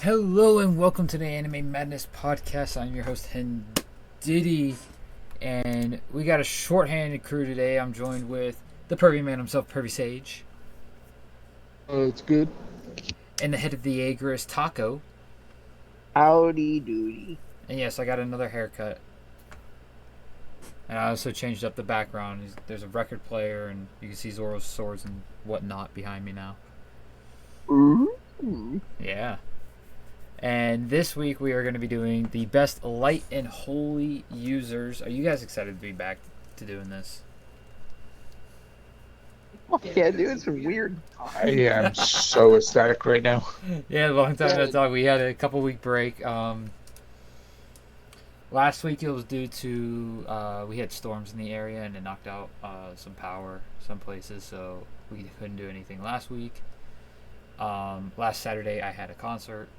Hello and welcome to the Anime Madness podcast. I'm your host HenDiddy, and we got a short-handed crew today. I'm joined with the pervy man himself, RaginSage, It's good. and the head of the Agris, Taco. Howdy doody. And yes, I got another haircut, and I also changed up the background. There's a record player, and you can see Zoro's swords and whatnot behind me now. Ooh. Yeah. And this week we are going to be doing the best light and holy users. Are you guys excited to be back to doing this? Oh, yeah, dude, it's weird. I am so ecstatic right now. Yeah, long time no talk. We had a couple week break. Last week it was due to we had storms in the area and it knocked out some power some places, so we couldn't do anything last week. Last Saturday I had a concert.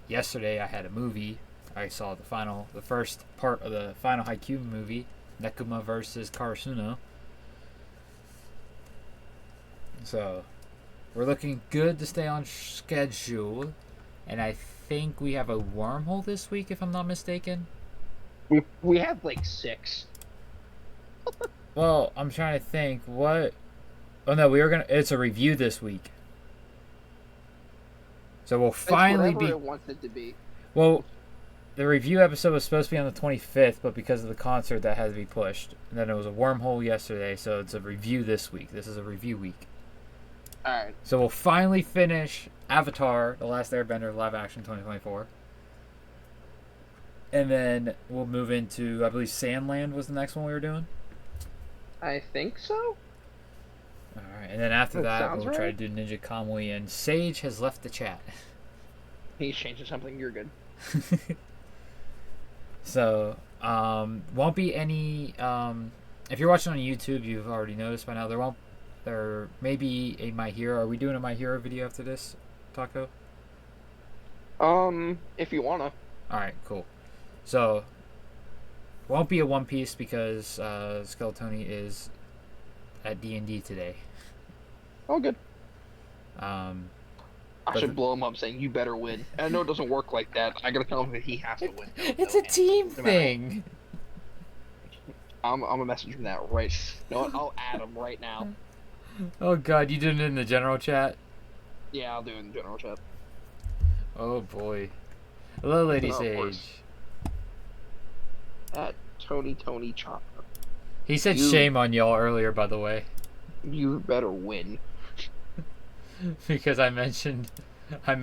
Yesterday I had a movie. I saw the first part of the final Haikyuu movie, Nekuma versus Karasuno. So we're looking good to stay on schedule, and I think we have a wormhole this week, if I'm not mistaken. We have like 6. Well, I'm trying to think what. Oh no, it's a review this week. So we'll finally be. It wants it to be. Well, the review episode was supposed to be on the 25th, but because of the concert, that had to be pushed. And then it was a wormhole yesterday, so it's a review this week. This is a review week. Alright. So we'll finally finish Avatar: The Last Airbender live action 2024. And then we'll move into, I believe, Sandland was the next one we were doing. I think so. Alright, and then after that, we'll try to right. do Ninja Kamui, and Sage has left the chat. He's changing something, you're good. So, won't be any, if you're watching on YouTube, you've already noticed by now, there may be a My Hero. Are we doing a My Hero video after this, Taco? If you wanna. Alright, cool. So, won't be a One Piece because, Skeletony is at D&D today. Oh, good. But I should blow him up saying, you better win. And I know it doesn't work like that. I gotta tell him that he has to win. It's a team thing! I'm gonna message him that right. You know what? I'll add him right now. Oh god, you did it in the general chat? Yeah, I'll do it in the general chat. Oh boy. Hello, Lady No, of Sage. course. At Tony Chopper. He said shame on y'all earlier, by the way. You better win. Because I mentioned how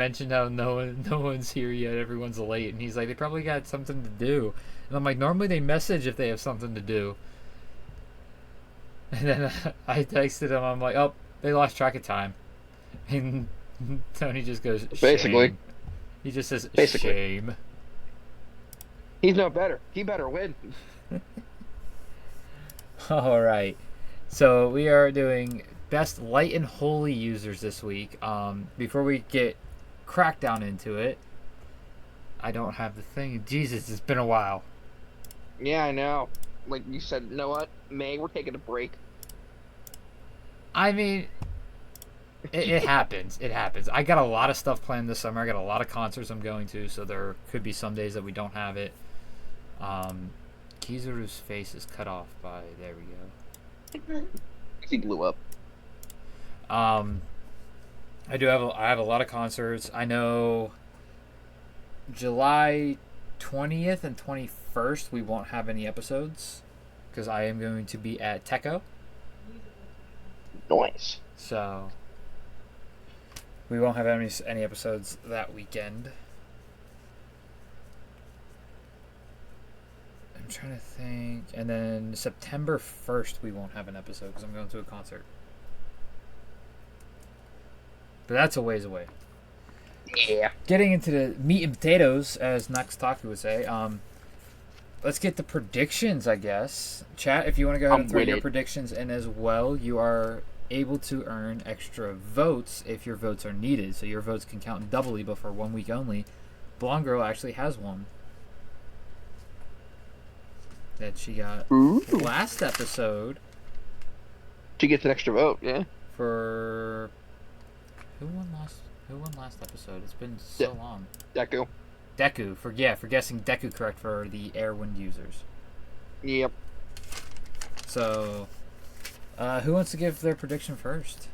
no one's here yet, everyone's late, and he's like, they probably got something to do. And I'm like, normally they message if they have something to do. And then I texted him, I'm like, oh, they lost track of time. And Tony just goes, shame. Basically. He just says, Basically. shame. He's no better. He better win. Alright. So we are doing best light and holy users this week. Before we get Crackdown into it, I don't have the thing. Jesus, it's been a while. Yeah, I know. Like you said, you know what? May, we're taking a break. I mean, it happens. It happens. I got a lot of stuff planned this summer. I got a lot of concerts I'm going to, so there could be some days that we don't have it. Kizaru's face is cut off by... There we go. He blew up. I have a lot of concerts. I know July 20th and 21st we won't have any episodes because I am going to be at Techo. Nice. So we won't have any episodes that weekend. I'm trying to think. And then September 1st we won't have an episode because I'm going to a concert. But that's a ways away. Yeah. Getting into the meat and potatoes, as Naxtaku would say, let's get the predictions, I guess. Chat, if you want to go ahead and throw your predictions in as well, you are able to earn extra votes if your votes are needed. So your votes can count doubly, but for 1 week only. Blonde Girl actually has one that she got last episode. She gets an extra vote, yeah. For Who won last episode? It's been so long. Deku. Deku for guessing Deku correct for the air wind users. Yep. So, who wants to give their prediction first?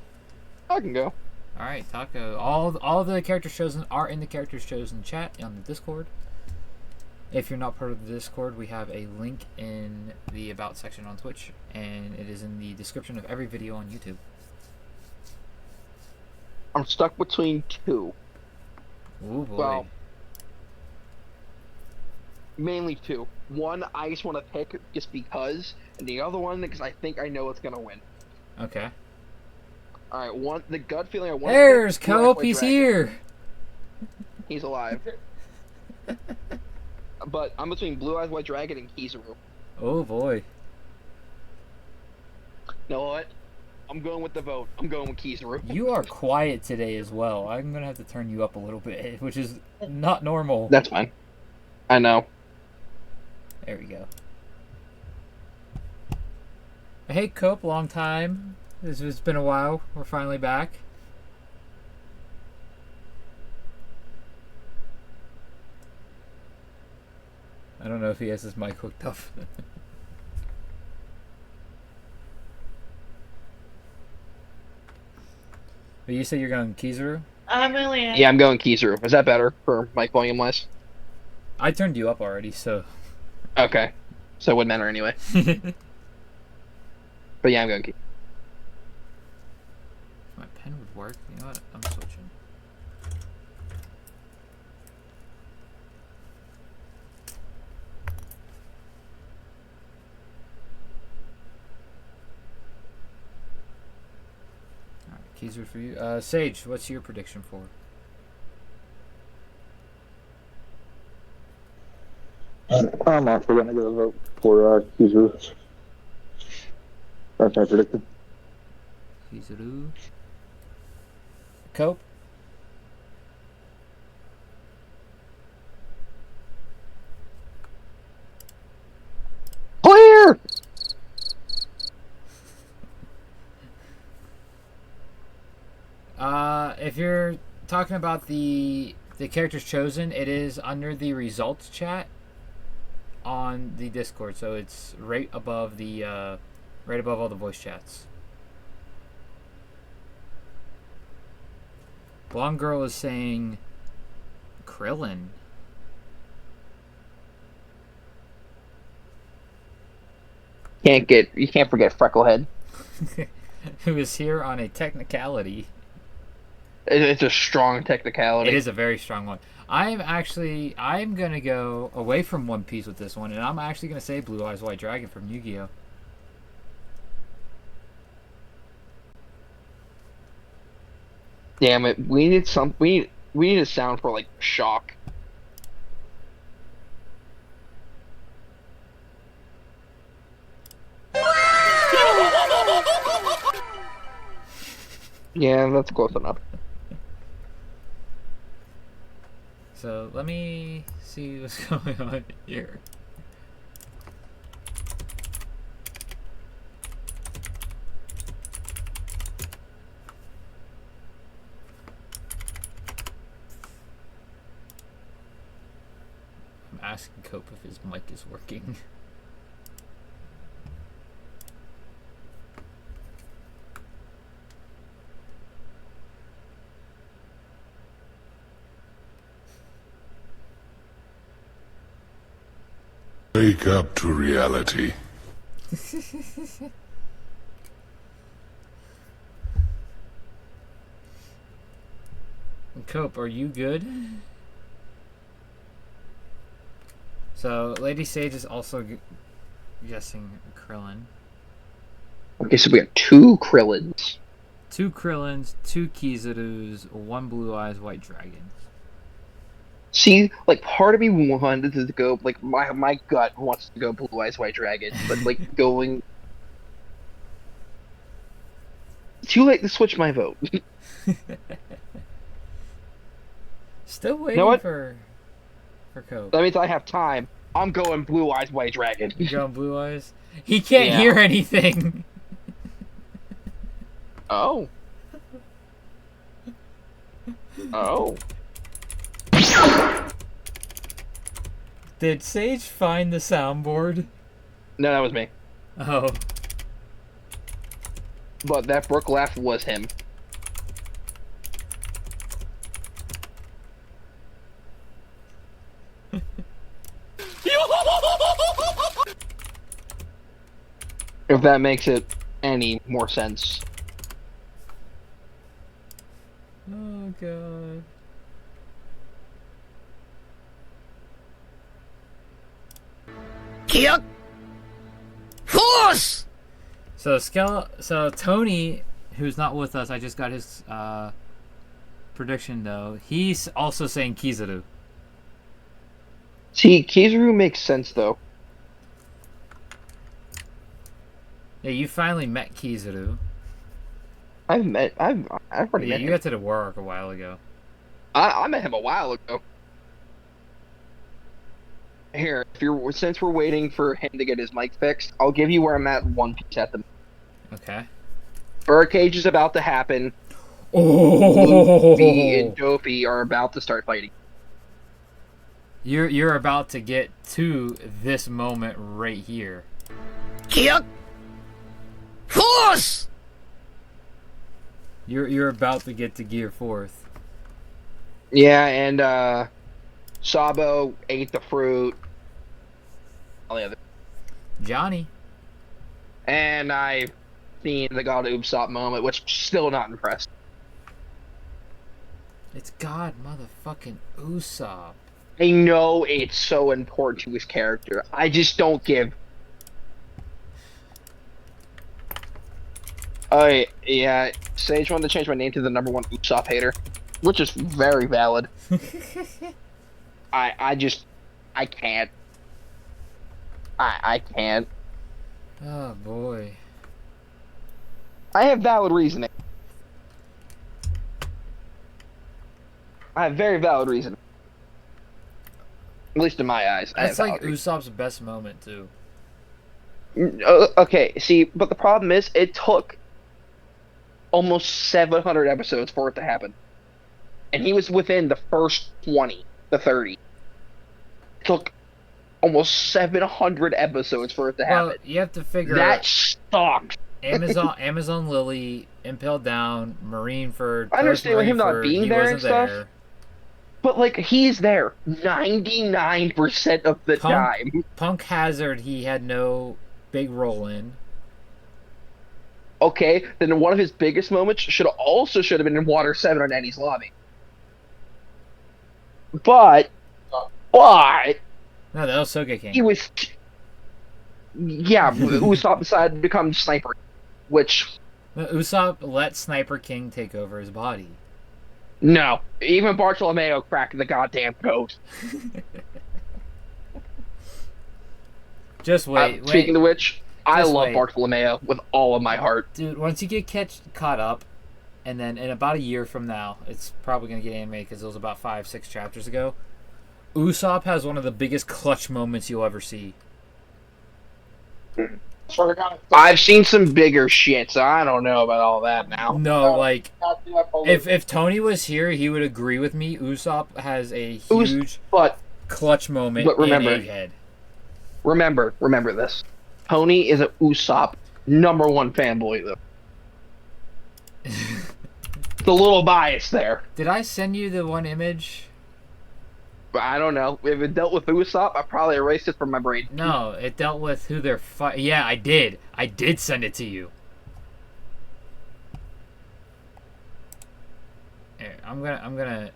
I can go. All right, Taco. All the characters chosen are in the characters chosen chat on the Discord. If you're not part of the Discord, we have a link in the About section on Twitch, and it is in the description of every video on YouTube. I'm stuck between two. Ooh, boy. Well, mainly two. One I just want to pick just because, and the other one because I think I know what's gonna win. Okay. All right, one the gut feeling I want. There's Cope. He's here. He's alive. But I'm between Blue Eyes White Dragon and Kizaru. Oh boy. You know what? I'm going with the vote. I'm going with Kizaru. You are quiet today as well. I'm gonna have to turn you up a little bit, which is not normal. That's fine. I know. There we go. Hey Cope, long time. It's been a while. We're finally back. I don't know if he has his mic hooked up. But you say you're going Kizaru? Yeah, I'm going Kizaru. Is that better for mic volume wise? I turned you up already, so. Okay. So it wouldn't matter anyway. But yeah, I'm going Kizaru. If my pen would work, you know what? I'm switching. Kizaru for you. Sage, what's your prediction for? I'm also going to go vote for Kizaru. That's my prediction. Kizaru. Cope? Clear! If you're talking about the characters chosen, it is under the results chat on the Discord, so it's right above all the voice chats. Blonde Girl is saying Krillin. You can't forget Frecklehead. Who is here on a technicality. It's a strong technicality. It is a very strong one. I'm going to go away from One Piece with this one, and I'm actually going to say Blue Eyes White Dragon from Yu-Gi-Oh! Damn it. We need a sound for, like, shock. Yeah, that's close enough. So let me see what's going on here. I'm asking Cope if his mic is working. Wake up to reality. Cope, are you good? So, Lady Sage is also guessing Krillin. Okay, so we got 2 Krillins. 2 Krillins, 2 Kizarus, 1 Blue Eyes White Dragon. See, like, part of me wanted to go, like, my gut wants to go Blue Eyes White Dragon, but, like, going... Too late to switch my vote. Still waiting for Cope. That means I have time. I'm going Blue Eyes White Dragon. You going Blue Eyes? He can't hear anything! Oh. Oh. Did Sage find the soundboard? No, that was me. Oh. But that Brook laugh was him. If that makes it any more sense. Oh god. Kick! Force! So Tony, who's not with us, I just got his prediction though. He's also saying Kizaru. See, Kizaru makes sense though. Yeah, you finally met Kizaru. I've already Yeah, met you him. got to the war arc a while ago. I met him a while ago. Here, since we're waiting for him to get his mic fixed, I'll give you where I'm at in One Piece at the. Okay. Birdcage is about to happen. Oh. Luffy and Dopey are about to start fighting. You're about to get to this moment right here. Kick! Force! You're about to get to Gear 4th. Yeah, and Sabo ate the fruit. All the other. Johnny. And I've seen the God Ubisoft moment, which still not impressed. It's God motherfucking Usopp. I know it's so important to his character. I just don't give. Oh yeah, Sage wanted to change my name to the #1 Ubisoft hater, which is very valid. I can't. I can't. Oh boy. I have valid reasoning. I have very valid reasoning. At least in my eyes. I That's have like valid Usopp's best moment too. Okay, see, but the problem is, it took almost 700 episodes for it to happen. And he was within the first 20, the 30. It took almost 700 episodes for it to happen. Well, you have to figure That sucks. Amazon Lily, Impaled Down, Marineford. I understand him not Marineford, being he there and wasn't stuff. there. But, like, he's there 99% of the time. Punk Hazard, he had no big role in. Okay, then one of his biggest moments should have been in Water 7 on Eddie's lobby. But No, that was Sogeking. he was. Yeah, Usopp decided to become Sniper, which. No, Usopp let Sniper King take over his body. No, even Bartolomeo cracked the goddamn code. Just wait. Speaking of which, I Just love wait. Bartolomeo with all of my heart. Dude, once you get caught up, and then in about a year from now, it's probably going to get animated because it was about 5-6 chapters ago. Usopp has one of the biggest clutch moments you'll ever see. I've seen some bigger shit, so I don't know about all that now. No, like, if Tony was here, he would agree with me. Usopp has a huge clutch moment but remember, in Egghead. Remember this. Tony is a Usopp #1 fanboy, though. The little bias there. Did I send you the one image? I don't know. If it dealt with Usopp, I probably erased it from my brain. No, it dealt with who they're fighting. Yeah, I did. I did send it to you. Here, I'm gonna.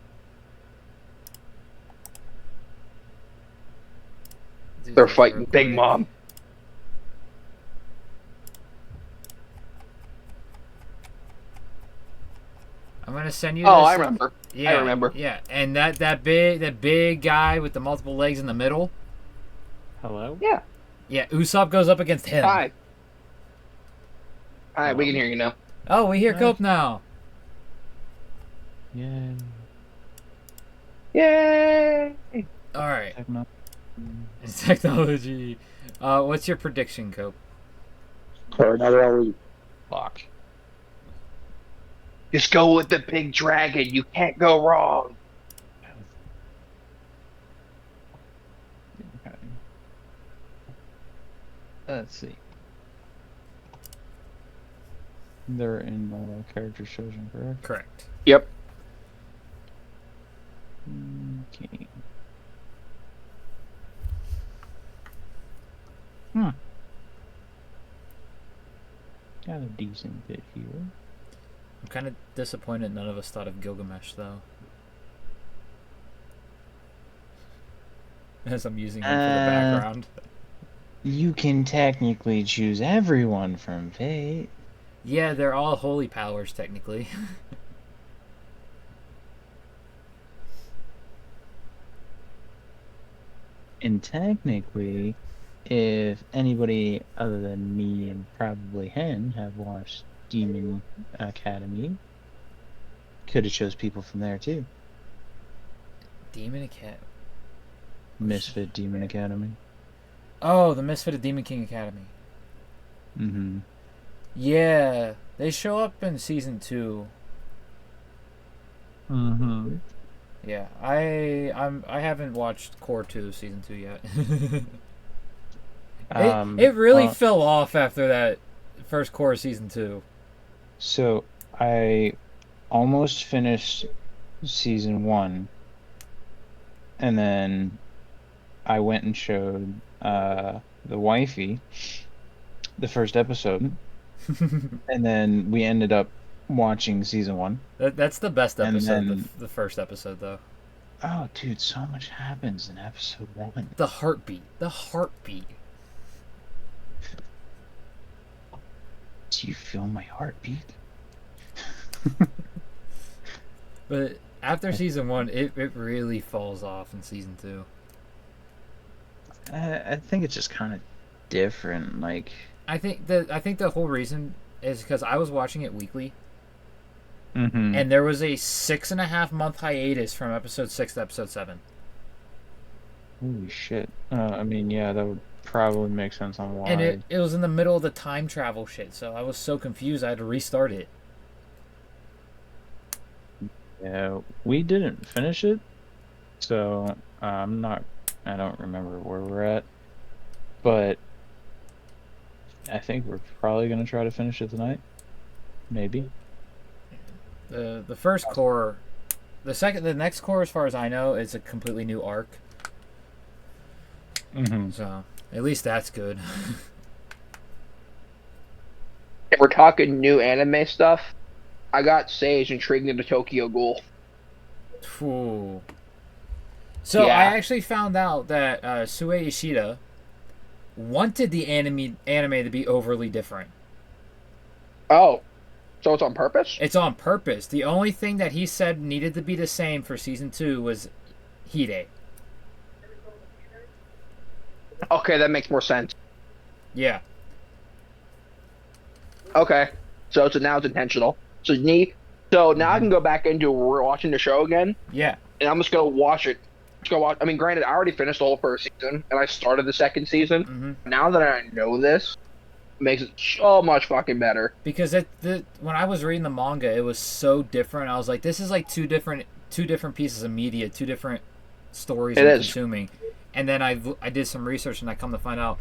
They're fighting Big Mom. I'm gonna send you. Oh, this. I remember. Yeah, I remember. Yeah, and that big guy with the multiple legs in the middle. Hello? Yeah. Yeah, Usopp goes up against him. Hi. Hi, we can hear you now. Oh, we hear Nice. Cope now. Yay. Yay! All right, Techno. technology. What's your prediction, Cope? Or another elite. Fuck. Just go with the big dragon. You can't go wrong. Okay. Let's see. They're in character chosen, correct? Correct. Yep. Okay. Got a decent bit here. I'm kind of disappointed none of us thought of Gilgamesh, though. As I'm using him for the background. You can technically choose everyone from Fate. Yeah, they're all holy powers, technically. And technically, if anybody other than me and probably Hen have watched Demon Academy, could have chose people from there too. Demon Academy. Misfit Demon Academy. Oh, the Misfit of Demon King Academy. Mm-hmm. Yeah, they show up in season 2. Mm-hmm. Yeah, I haven't watched Core 2 season 2 yet. It really fell off after that first Core season 2. So I almost finished season 1, and then I went and showed the wifey the first episode, and then we ended up watching season 1. That's the best episode, then, the first episode, though. Oh, dude, so much happens in episode 1. The heartbeat. The heartbeat. Do you feel my heartbeat? But after season 1, it really falls off in season 2. I think it's just kind of different. Like, I think the whole reason is because I was watching it weekly, and there was a 6.5-month hiatus from episode 6 to episode 7. Holy shit! I mean, yeah, that would probably make sense on why. And it was in the middle of the time travel shit, so I was so confused I had to restart it. Yeah, we didn't finish it, so I don't remember where we're at, but I think we're probably gonna try to finish it tonight. Maybe. The first core, the next core, as far as I know, is a completely new arc. So at least that's good. If we're talking new anime stuff, I got Sage intrigued into Tokyo Ghoul. Ooh. So Yeah. I actually found out that Sue Ishida wanted the anime to be overly different. Oh, so it's on purpose? It's on purpose. The only thing that he said needed to be the same for season 2 was Hide. Okay, that makes more sense. Yeah. Okay, so now it's intentional. So now I can go back into watching the show again, Yeah. and I'm just gonna watch it. Just go watch. I mean, granted, I already finished the whole first season, and I started the second season. Now that I know this, it makes it so much fucking better. Because when I was reading the manga, it was so different. I was like, this is like two different pieces of media, two different stories I'm consuming. And then I did some research, and I come to find out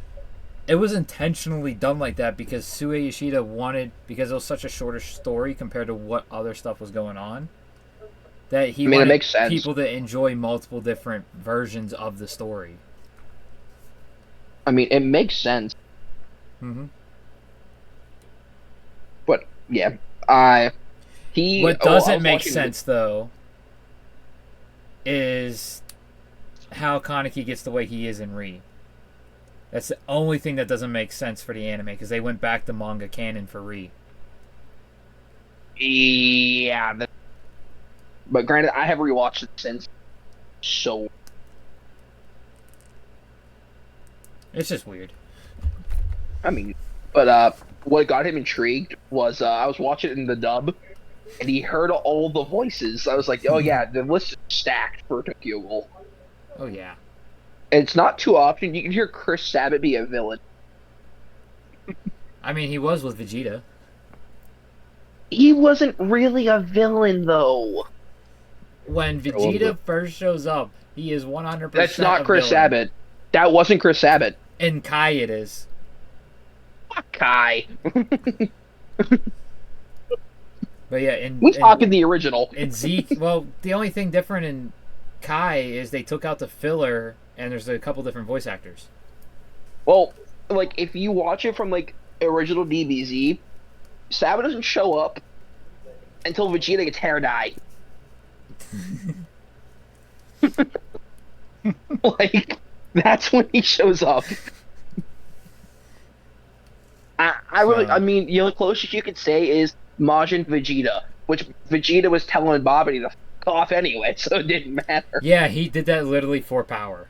it was intentionally done like that because Sue Yoshida wanted, because it was such a shorter story compared to what other stuff was going on, that he wanted it makes sense. people to enjoy multiple different versions of the story. I mean, it makes sense. But yeah, What doesn't make sense though is how Kaneki gets the way he is in Re. That's the only thing that doesn't make sense for the anime, because they went back to manga canon for Re. Yeah, but granted, I have rewatched it since. So it's just weird. I mean, but what got him intrigued was I was watching it in the dub, and he heard all the voices. I was like, oh yeah, the list is stacked for Tokyo Ghoul. Oh yeah. It's not too often you can hear Chris Sabat be a villain. I mean, he was with Vegeta. He wasn't really a villain, though. When Vegeta first shows up, he is 100% That's not a Chris villain. Sabat. That wasn't Chris Sabat. In Kai, it is. Fuck Kai. But yeah, We talking the original. in Zeke, well, the only thing different in Kai is they took out the filler, and there's a couple different voice actors. Well, like, if you watch it from, like, original DBZ, Sabat doesn't show up until Vegeta gets hair dye. Like, that's when he shows up. I mean, the closest you could say is Majin Vegeta, which Vegeta was telling Babidi to fuck off anyway, so it didn't matter. Yeah, he did that literally for power.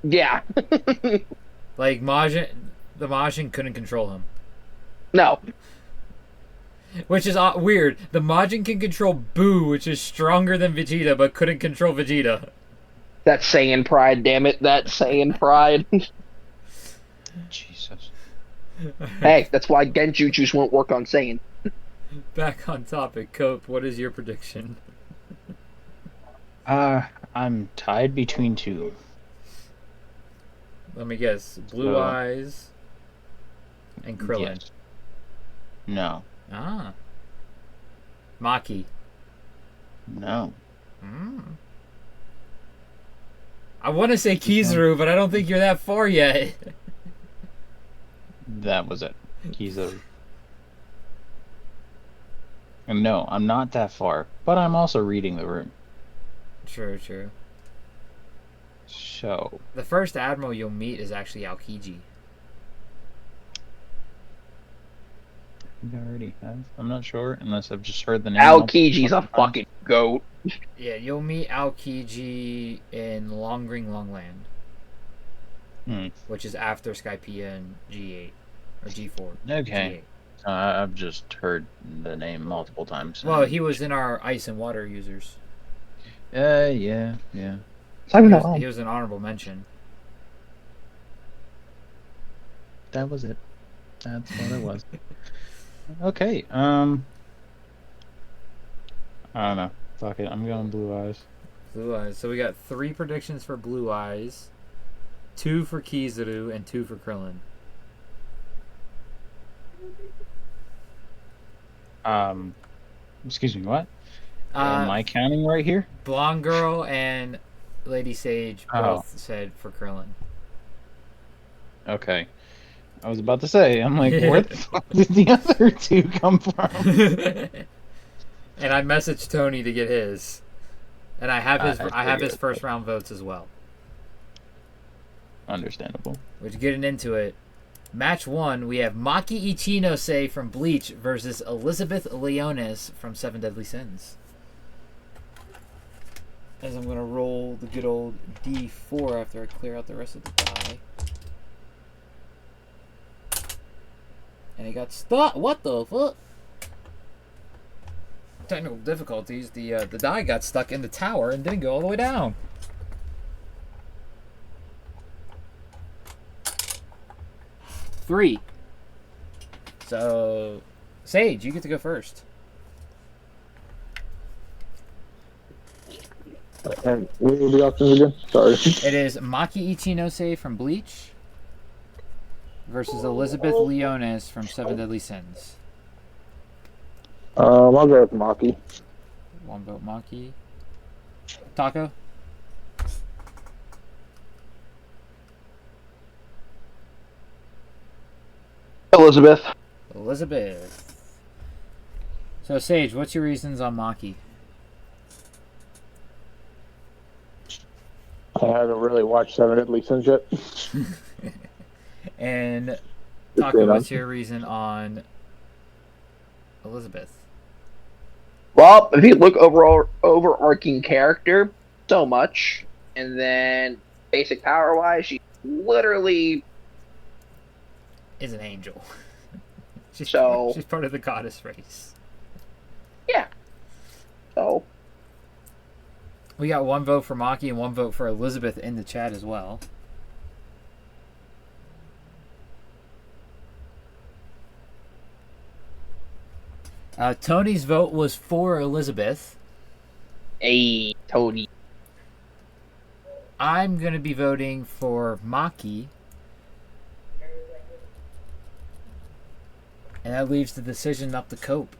Yeah. Like, the Majin couldn't control him. No. Which is weird. The Majin can control Boo, which is stronger than Vegeta, but couldn't control Vegeta. That's Saiyan pride, damn it. That's Saiyan pride. Jesus. Hey, that's why Genjutsus won't work on Saiyan. Back on topic, Cope, what is your prediction? I'm tied between two. Let me guess. Blue Eyes and Krillin. Yes. No. Ah. Maki. No. I want to say Kizaru, but I don't think you're that far yet. That was it. Kizaru. And no, I'm not that far, but I'm also reading the room. True, true. So. The first admiral you'll meet is actually Aokiji. I already have. I'm not sure, unless I've just heard the name. Aokiji's a fucking goat. Yeah, you'll meet Aokiji in Longring Longland. Which is after Skypiea and G8. Or G4. Okay. I've just heard the name multiple times. Well, he was in our Ice and Water users. Yeah. He was an honorable mention. That was it. That's what it was. Okay, I don't know. Fuck it, I'm going Blue Eyes. Blue Eyes. So we got 3 predictions for Blue Eyes, 2 for Kizaru, and 2 for Krillin. Excuse me, what? Am I counting right here? Blonde Girl and Lady Sage both said for Krillin. Okay. I was about to say, I'm like, where the fuck did the other 2 come from? And I messaged Tony to get his. And I have his first round votes as well. Understandable. Which, getting into it, match 1, we have Maki Ichinose from Bleach versus Elizabeth Leonis from Seven Deadly Sins. As I'm going to roll the good old D4 after I clear out the rest of the die. And he got stuck. What the fuck? Technical difficulties. The die got stuck in the tower and didn't go all the way down. Three. So, Sage, you get to go first. And what were the options again? Sorry. It is Maki Ichinose from Bleach versus Elizabeth Leonis from Seven Deadly Sins. I'll go with Maki. 1 vote Maki. Taco? Elizabeth. So, Sage, what's your reasons on Maki? I haven't really watched Seven Deadly Sins yet. And Taco, what's your reason on Elizabeth? Well, if you look overarching character, so much, and then basic power wise, she literally is an angel. she's part of the goddess race. Yeah. So we got 1 vote for Maki and 1 vote for Elizabeth in the chat as well. Tony's vote was for Elizabeth. Hey, Tony. I'm going to be voting for Maki. And that leaves the decision up to Cope.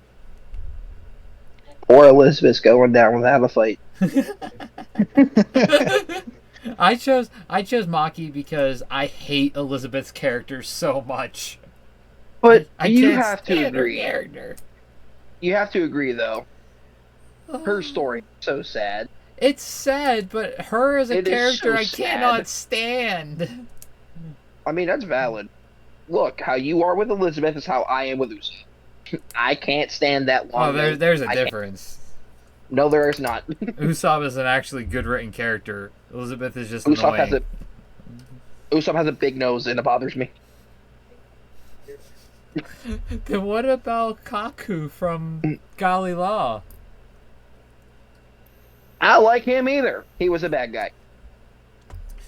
Poor Elizabeth's going down without a fight. I chose Maki because I hate Elizabeth's character so much. But I you can't have to stand her agree. character. You have to agree, though. Her story is so sad. It's sad, but her as a It is character so I sad. cannot stand. I mean, that's valid. Look, how you are with Elizabeth is how I am with Usopp. I can't stand that long. Oh, there's a I can't. difference. No, there is not. Usopp is an actually good written character. Elizabeth is just Usopp annoying. has a big nose and it bothers me. Then what about Kaku from Golly Law? I don't like him either. He was a bad guy.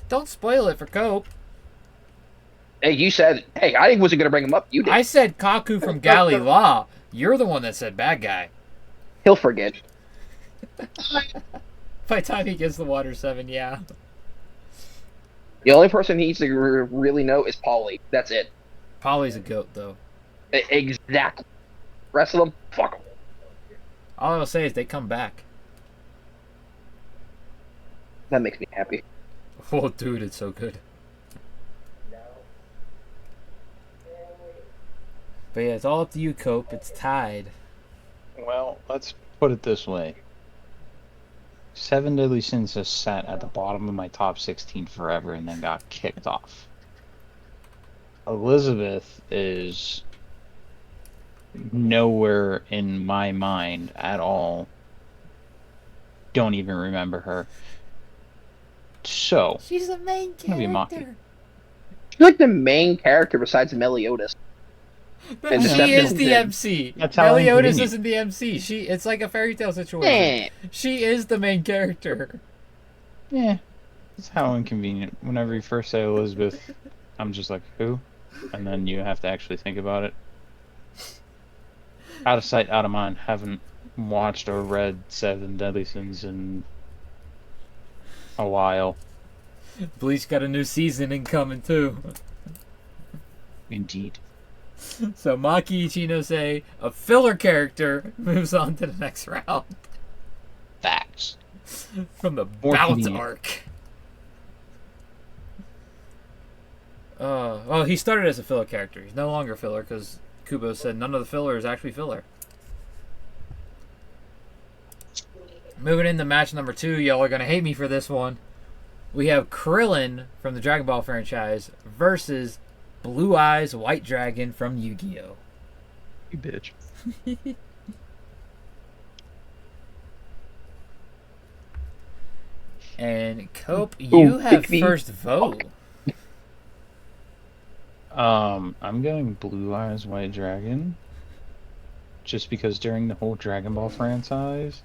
Don't spoil it for Cope. Hey, you said, hey, I wasn't going to bring him up. You did. I said Kaku from Galley Law. You're the one that said bad guy. He'll forget. By the time he gets the Water 7, yeah. The only person he needs to really know is Paulie. That's it. Polly's a goat, though. Exactly. Rest of them, fuck them. All I'll say is they come back. That makes me happy. Oh, dude, it's so good. But yeah, it's all up to you, Cope. It's tied. Well, let's put it this way. Seven Deadly Sins has sat at the bottom of my top 16 forever and then got kicked off. Elizabeth is nowhere in my mind at all. Don't even remember her. So, She's the main gonna be Maki. She's like the main character besides Meliodas. But the she is Decepticons the did. MC. That's how Meliodas inconvenient. isn't the MC. It's like a fairy tale situation. Eh. She is the main character. yeah, it's how inconvenient. Whenever you first say Elizabeth, I'm just like, who? And then you have to actually think about it. Out of sight, out of mind. Haven't watched or read Seven Deadly Sins in a while. Bleach got a new season incoming too. Indeed. So Maki Ichinose, a filler character, moves on to the next round Facts. from the More bout convenient. arc. Oh, he started as a filler character. He's no longer filler because Kubo said none of the filler is actually filler. Moving into match number 2, y'all are gonna hate me for this one. We have Krillin from the Dragon Ball franchise versus Blue Eyes White Dragon from Yu-Gi-Oh! You bitch. And Cope, you have pick me. first vote. I'm going Blue Eyes White Dragon. Just because during the whole Dragon Ball franchise,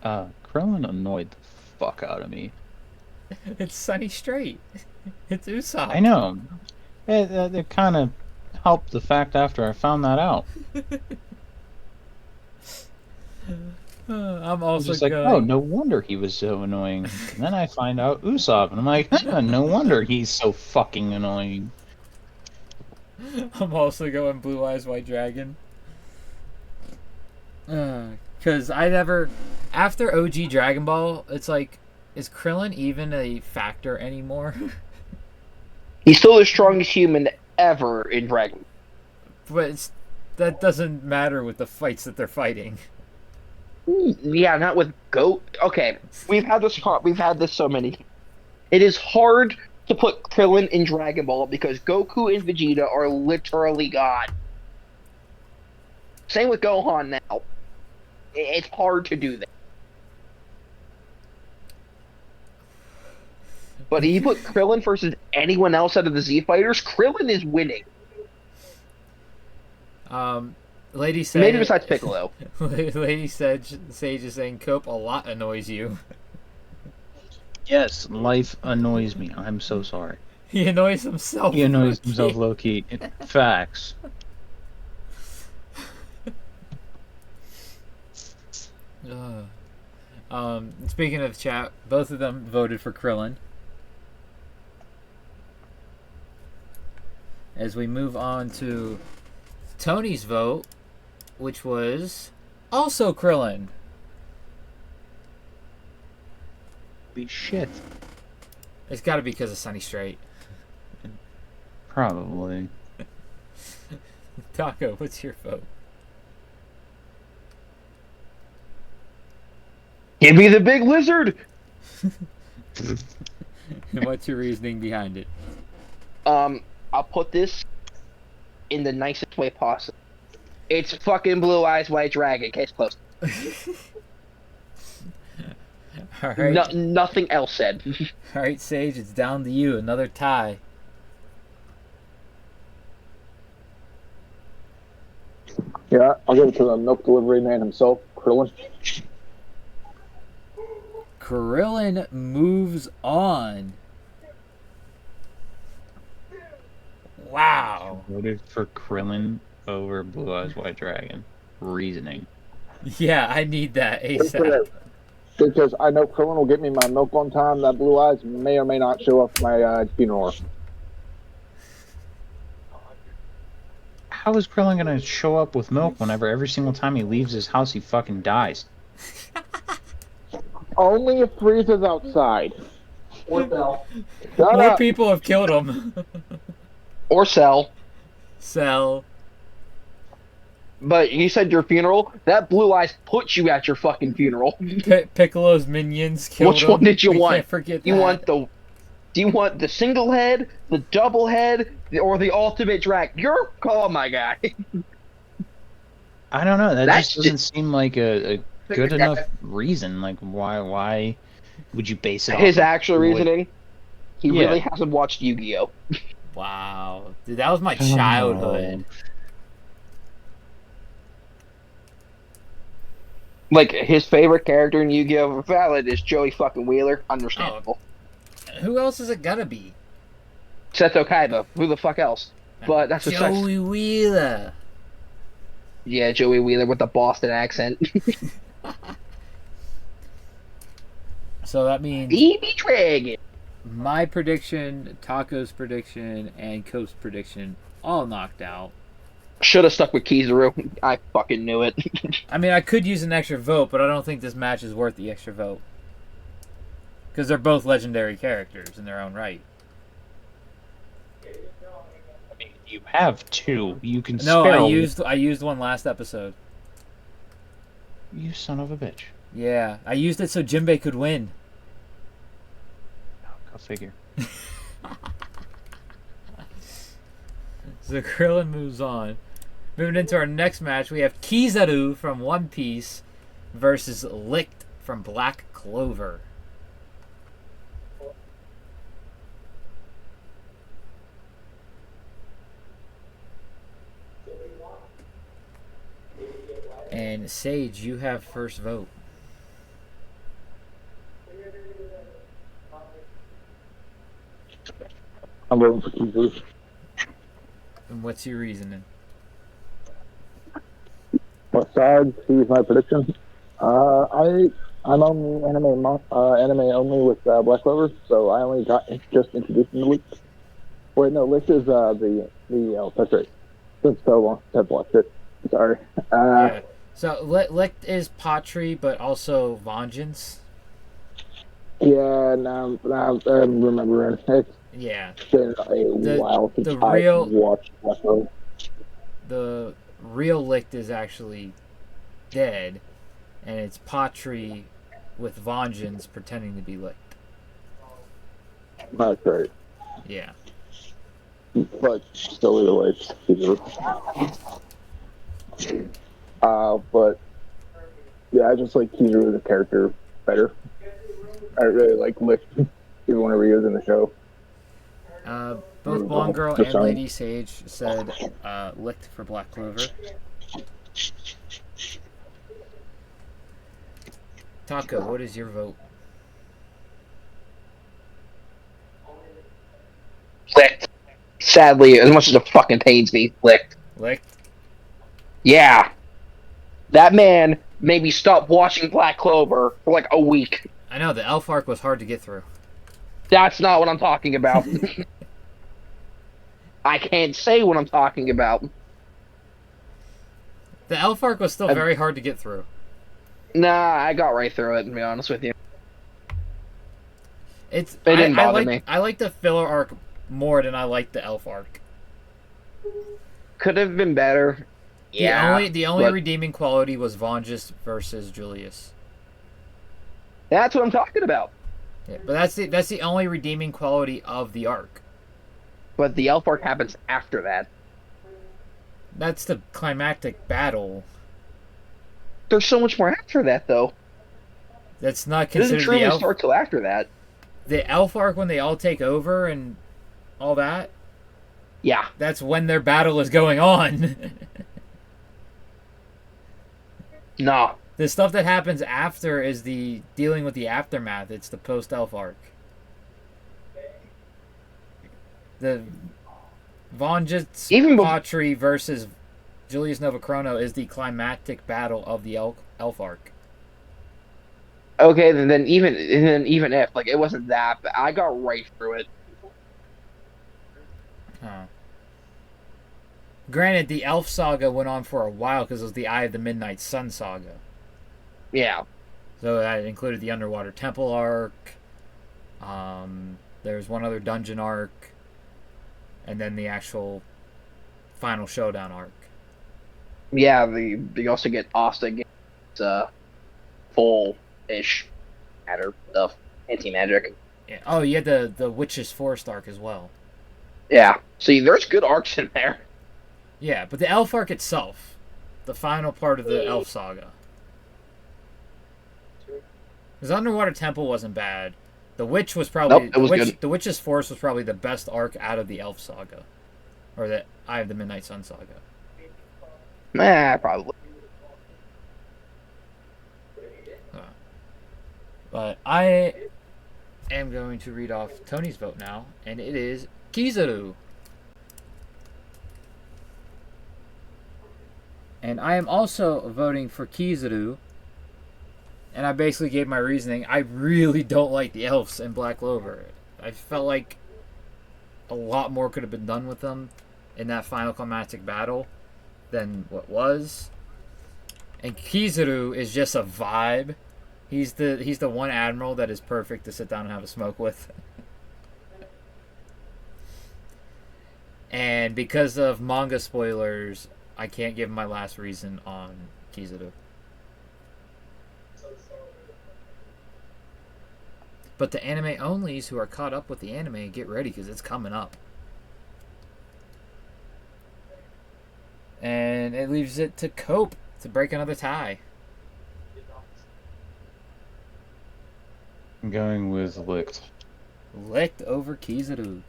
Krillin annoyed the fuck out of me. It's Sunny Straight. It's Usopp. I know. It kind of helped the fact after I found that out. I'm I was also just like, going. oh, no wonder he was so annoying. And then I find out Usopp, and I'm like, no wonder he's so fucking annoying. I'm also going Blue Eyes White Dragon. Because I never, after OG Dragon Ball, it's like, is Krillin even a factor anymore? He's still the strongest human ever in Dragon. But that doesn't matter with the fights that they're fighting. Yeah, not with Goat. Okay, we've had this so many. It is hard to put Krillin in Dragon Ball because Goku and Vegeta are literally God. Same with Gohan now. It's hard to do that. But if you put Krillin versus anyone else out of the Z Fighters, Krillin is winning. Lady said. Maybe besides Piccolo. Lady said Sage is saying Cope a lot annoys you. Yes, life annoys me. I'm so sorry. He annoys himself. He annoys low-key. himself low-key. Facts. Speaking of chat, both of them voted for Krillin. As we move on to Tony's vote, which was also Krillin. Holy shit. It's got to be because of Sunny Straight. Probably. Taco, what's your vote? Give me the big lizard. And what's your reasoning behind it? I'll put this in the nicest way possible. It's fucking Blue Eyes White Dragon. Case closed. All right. Nothing else said. All right, Sage, it's down to you. Another tie. Yeah, I'll give it to the milk delivery man himself, Krillin. Krillin moves on. Wow. Voted for Krillin over Blue Eyes White Dragon. Reasoning. Yeah, I need that ASAP. Because I know Krillin will get me my milk on time. That Blue Eyes may or may not show up at my funeral. How is Krillin gonna show up with milk whenever every single time he leaves his house he fucking dies? Only if Frieza's outside. Or Cell. More people have killed him. Or Cell. Cell. But you said your funeral? That Blue Eyes put you at your fucking funeral. Piccolo's minions killed Which him. one did you We want? Can't forget Do you that. want the single head, the double head, or the ultimate dragon? Your call, my guy. I don't know. That That's just doesn't seem like a good enough reason. Like, why would you base it off His of actual what- reasoning? He Yeah. really hasn't watched Yu-Gi-Oh! Wow. Dude, that was my childhood. Like, his favorite character in Yu-Gi-Oh! Valid is Joey fucking Wheeler. Understandable. Who else is it gonna be? Seto Kaiba. Who the fuck else? But that's besides... Joey Wheeler. Yeah, Joey Wheeler with the Boston accent. So that means Baby Dragon. my prediction, Taco's prediction, and Coast's prediction all knocked out. Should have stuck with Kizaru. I fucking knew it. I mean, I could use an extra vote, but I don't think this match is worth the extra vote. Because they're both legendary characters in their own right. I mean, you have two. You can No, spare. I used one last episode. You son of a bitch. Yeah, I used it so Jinbei could win. Oh, go figure. So Krillin moves on. Moving into our next match, we have Kizaru from One Piece versus Licht from Black Clover. And Sage, you have first vote. I'm voting for Kizaru. And what's your reasoning? What side? Here's my prediction. I'm on anime only with Black Clover, so I only got just introduced in the week. Wait, no, Licht is that's right. Since so long, I've watched it. Sorry. Yeah. So Licht is Patry, but also Vengeance. Yeah, now I'm remembering. It's Yeah. been a while since I've watched Black Clover. The real Licht is actually dead, and it's Patry with Vengeance pretending to be Licht. That's right. Yeah. But still, either way, it's Kizaru. But yeah, I just like Kizaru the character better. I really like Licht, even whenever he was in the show. Both Blonde Girl and Lady Sage said Licht for Black Clover. Taco, what is your vote? Licht. Sadly, as much as it fucking pains me, Licht. Licht? Yeah. That man maybe stop watching Black Clover for like a week. I know, the elf arc was hard to get through. That's not what I'm talking about. I can't say what I'm talking about. The elf arc was still very hard to get through. Nah, I got right through it, to be honest with you. It didn't bother me. I like the filler arc more than I like the elf arc. Could have been better. Yeah. The only redeeming quality was Vongus versus Julius. That's what I'm talking about. Yeah, but that's the only redeeming quality of the arc. But the elf arc happens after that. That's the climactic battle. There's so much more after that, though. That's not It doesn't considered the truly elf. start till after that. The elf arc when they all take over and all that. Yeah. That's when their battle is going on. No. The stuff that happens after is the dealing with the aftermath. It's the post-elf arc. The Vongus Patri versus Julius Novachrono is the climactic battle of the elf arc. Okay, then even if like it wasn't that, but I got right through it. Granted, the Elf Saga went on for a while because it was the Eye of the Midnight Sun Saga. Yeah. So that included the Underwater Temple arc. There's one other dungeon arc. And then the actual final showdown arc. Yeah, they also get Asta gets full-ish matter stuff. Anti-magic. Yeah. Oh, you had the Witch's Forest arc as well. Yeah. See, there's good arcs in there. Yeah, but the Elf arc itself, the final part of the Elf Saga. Because Underwater Temple wasn't bad. The Witch was probably... Nope, it was good. The Witch's Forest was probably the best arc out of the Elf Saga. Or the Eye of the Midnight Sun Saga. Probably. But I am going to read off Tony's vote now, and it is Kizaru. And I am also voting for Kizaru. And I basically gave my reasoning. I really don't like the elves in Black Clover. I felt like a lot more could have been done with them in that final climactic battle than what was. And Kizaru is just a vibe. He's the one admiral that is perfect to sit down and have a smoke with. And because of manga spoilers, I can't give my last reason on Kizaru. But the anime onlys who are caught up with the anime, get ready because it's coming up. And it leaves it to Cope to break another tie. I'm going with Licked. Licked over Kizaru.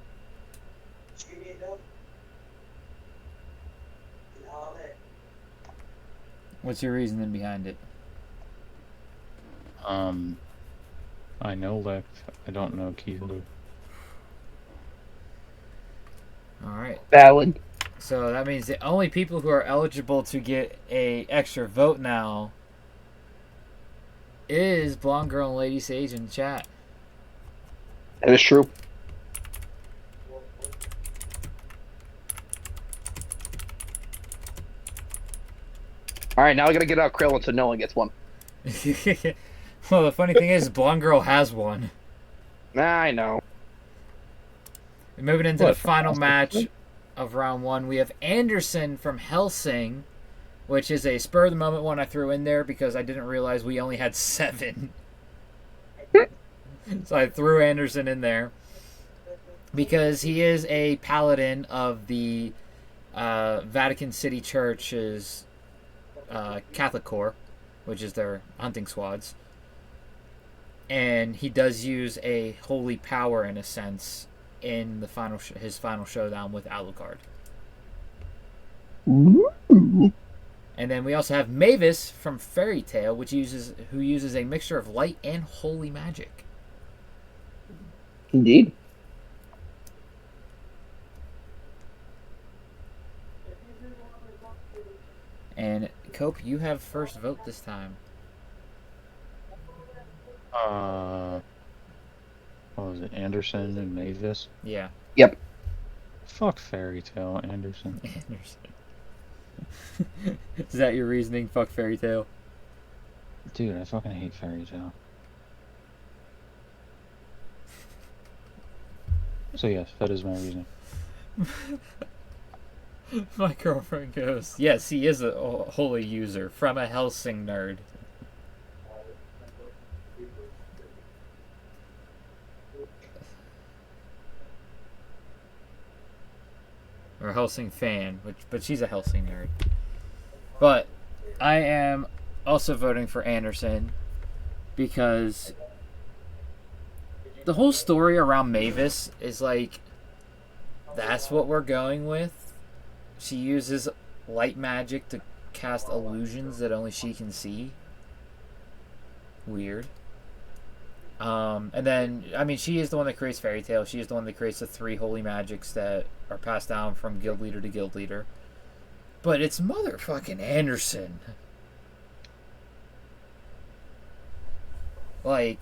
What's your reasoning behind it? I know Licked. I don't know Kizaru. Alright. Valid. So that means the only people who are eligible to get a extra vote now is Blonde Girl and Lady Sage in the chat. That is true. Alright, now I gotta get out Krillin so no one gets one. Well, the funny thing is, Blonde Girl has one. I know. Moving into the final match of round one, we have Anderson from Hellsing, which is a spur-of-the-moment one I threw in there because I didn't realize we only had 7. So I threw Anderson in there because he is a paladin of the Vatican City Church's Catholic Corps, which is their hunting squads. And he does use a holy power, in a sense, in the his final showdown with Alucard. Ooh. And then we also have Mavis from Fairy Tail, who uses a mixture of light and holy magic. Indeed. And Cope, you have first vote this time. What was it? Anderson and Mavis? Yeah. Yep. Fuck Fairy Tale, Anderson. Anderson. Is that your reasoning? Fuck Fairy Tale? Dude, I fucking hate Fairy Tale. So yes, that is my reasoning. My girlfriend goes, yes, he is a holy user from a Helsing nerd. Or Helsing fan, but she's a Helsing nerd. But I am also voting for Anderson because the whole story around Mavis is like, that's what we're going with. She uses light magic to cast illusions that only she can see. Weird. And then, I mean, she is the one that creates Fairy Tale. She is the one that creates the 3 holy magics that are passed down from guild leader to guild leader. But it's motherfucking Anderson. Like,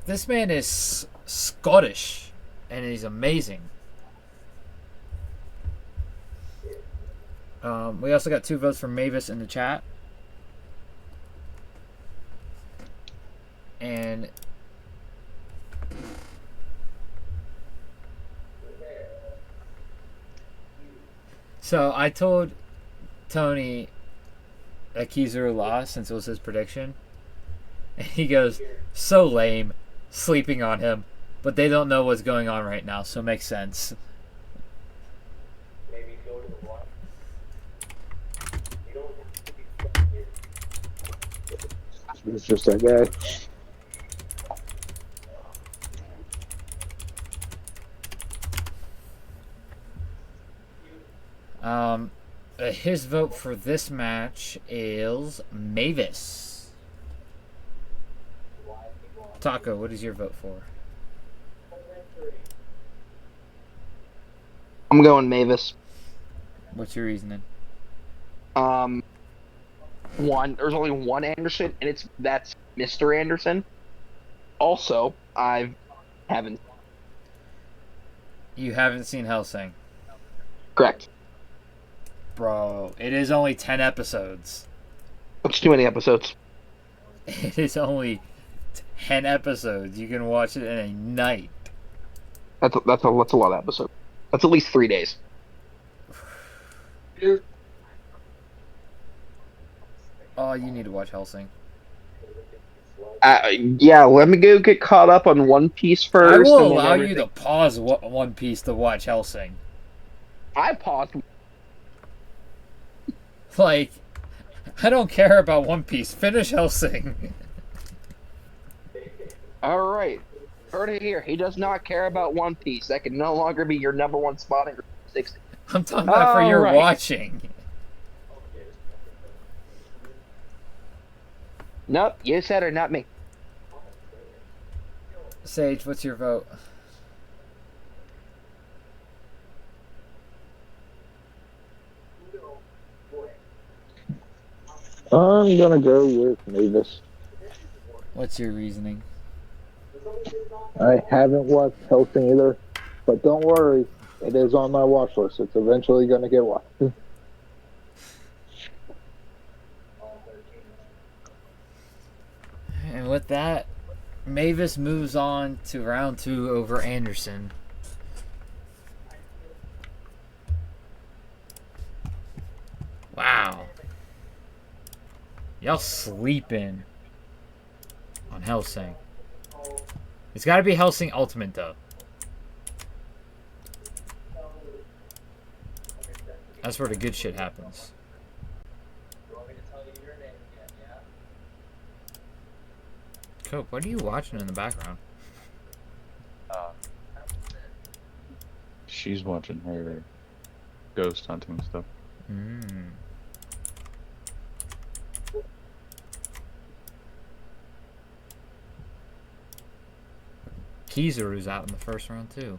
this man is Scottish, and he's amazing. We also got 2 votes from Mavis in the chat. And so I told Tony that Kizaru lost since it was his prediction. And he goes, so lame, sleeping on him. But they don't know what's going on right now, so it makes sense. It's just that guy. His vote for this match is Mavis. Taco, what is your vote for? I'm going Mavis. What's your reasoning? There's only one Anderson, and that's Mr. Anderson. Also, You haven't seen Hellsing? Correct. Bro, it is only 10 episodes. That's too many episodes. It is only 10 episodes. You can watch it in a night. That's a lot of episodes. That's at least 3 days. Oh, you need to watch Hellsing. Yeah, let me go get caught up on One Piece first. I will allow you to pause One Piece to watch Hellsing. I paused. Like, I don't care about One Piece. Finish Hellsing. Alright. Heard it here. He does not care about One Piece. That can no longer be your number 1 spot in 60. I'm talking about for your watching. Nope, you said it, not me. Sage, what's your vote? I'm gonna go with Mavis. What's your reasoning? I haven't watched Hellsing either, but don't worry, it is on my watch list. It's eventually gonna get watched. And with that, Mavis moves on to round 2 over Anderson. Wow. Y'all sleeping on Hellsing. It's gotta be Hellsing Ultimate, though. That's where the good shit happens. Cope, what are you watching in the background? She's watching her ghost hunting stuff. Kizaru's out in the first round, too.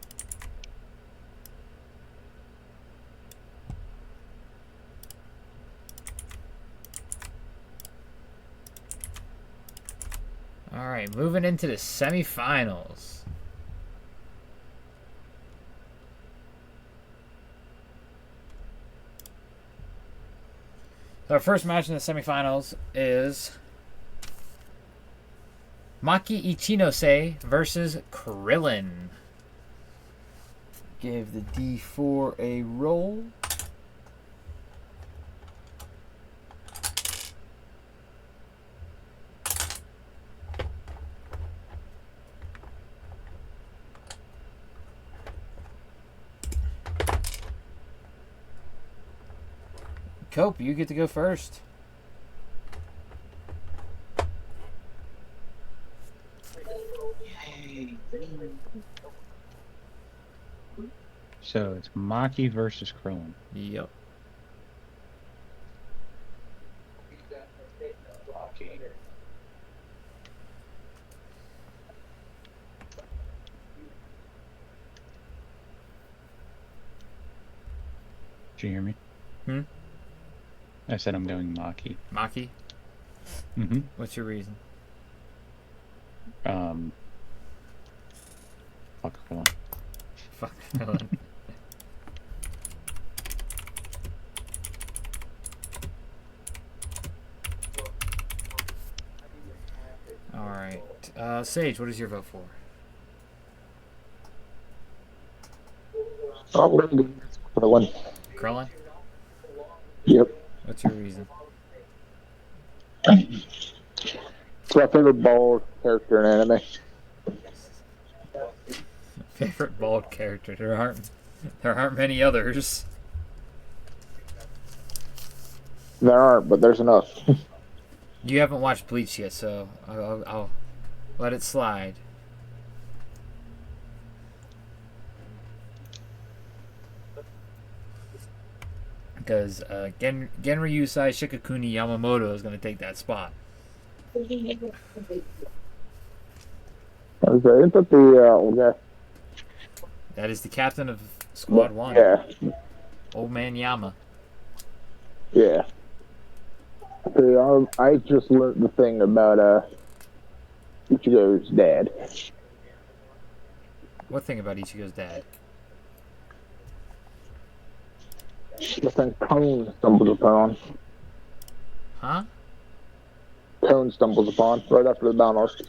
right, moving into the semifinals. So our first match in the semifinals is Maki Ichinose versus Krillin. Give the D4 a roll. Cope, you get to go first. So it's Maki versus Krillin. Yep. Did you hear me? I said I'm going Maki. Maki? Mm-hmm. What's your reason? Fuck Krillin. Fuck Krillin. Alright. Sage, what is your vote for? I'm going to go for the one. Krillin? Yep. What's your reason? It's my favorite bald character in anime. Favorite bald character? There aren't many others. There aren't, but there's enough. You haven't watched Bleach yet, so I'll let it slide. Because Genryusai Shikakuni Yamamoto is going to take that spot. Okay, isn't that the old guy? That is the captain of Squad 1. Yeah. Old Man Yama. Yeah. See, I just learned the thing about Ichigo's dad. What thing about Ichigo's dad? The thing Tone stumbles upon. Huh? Tone stumbles upon right after the down arc.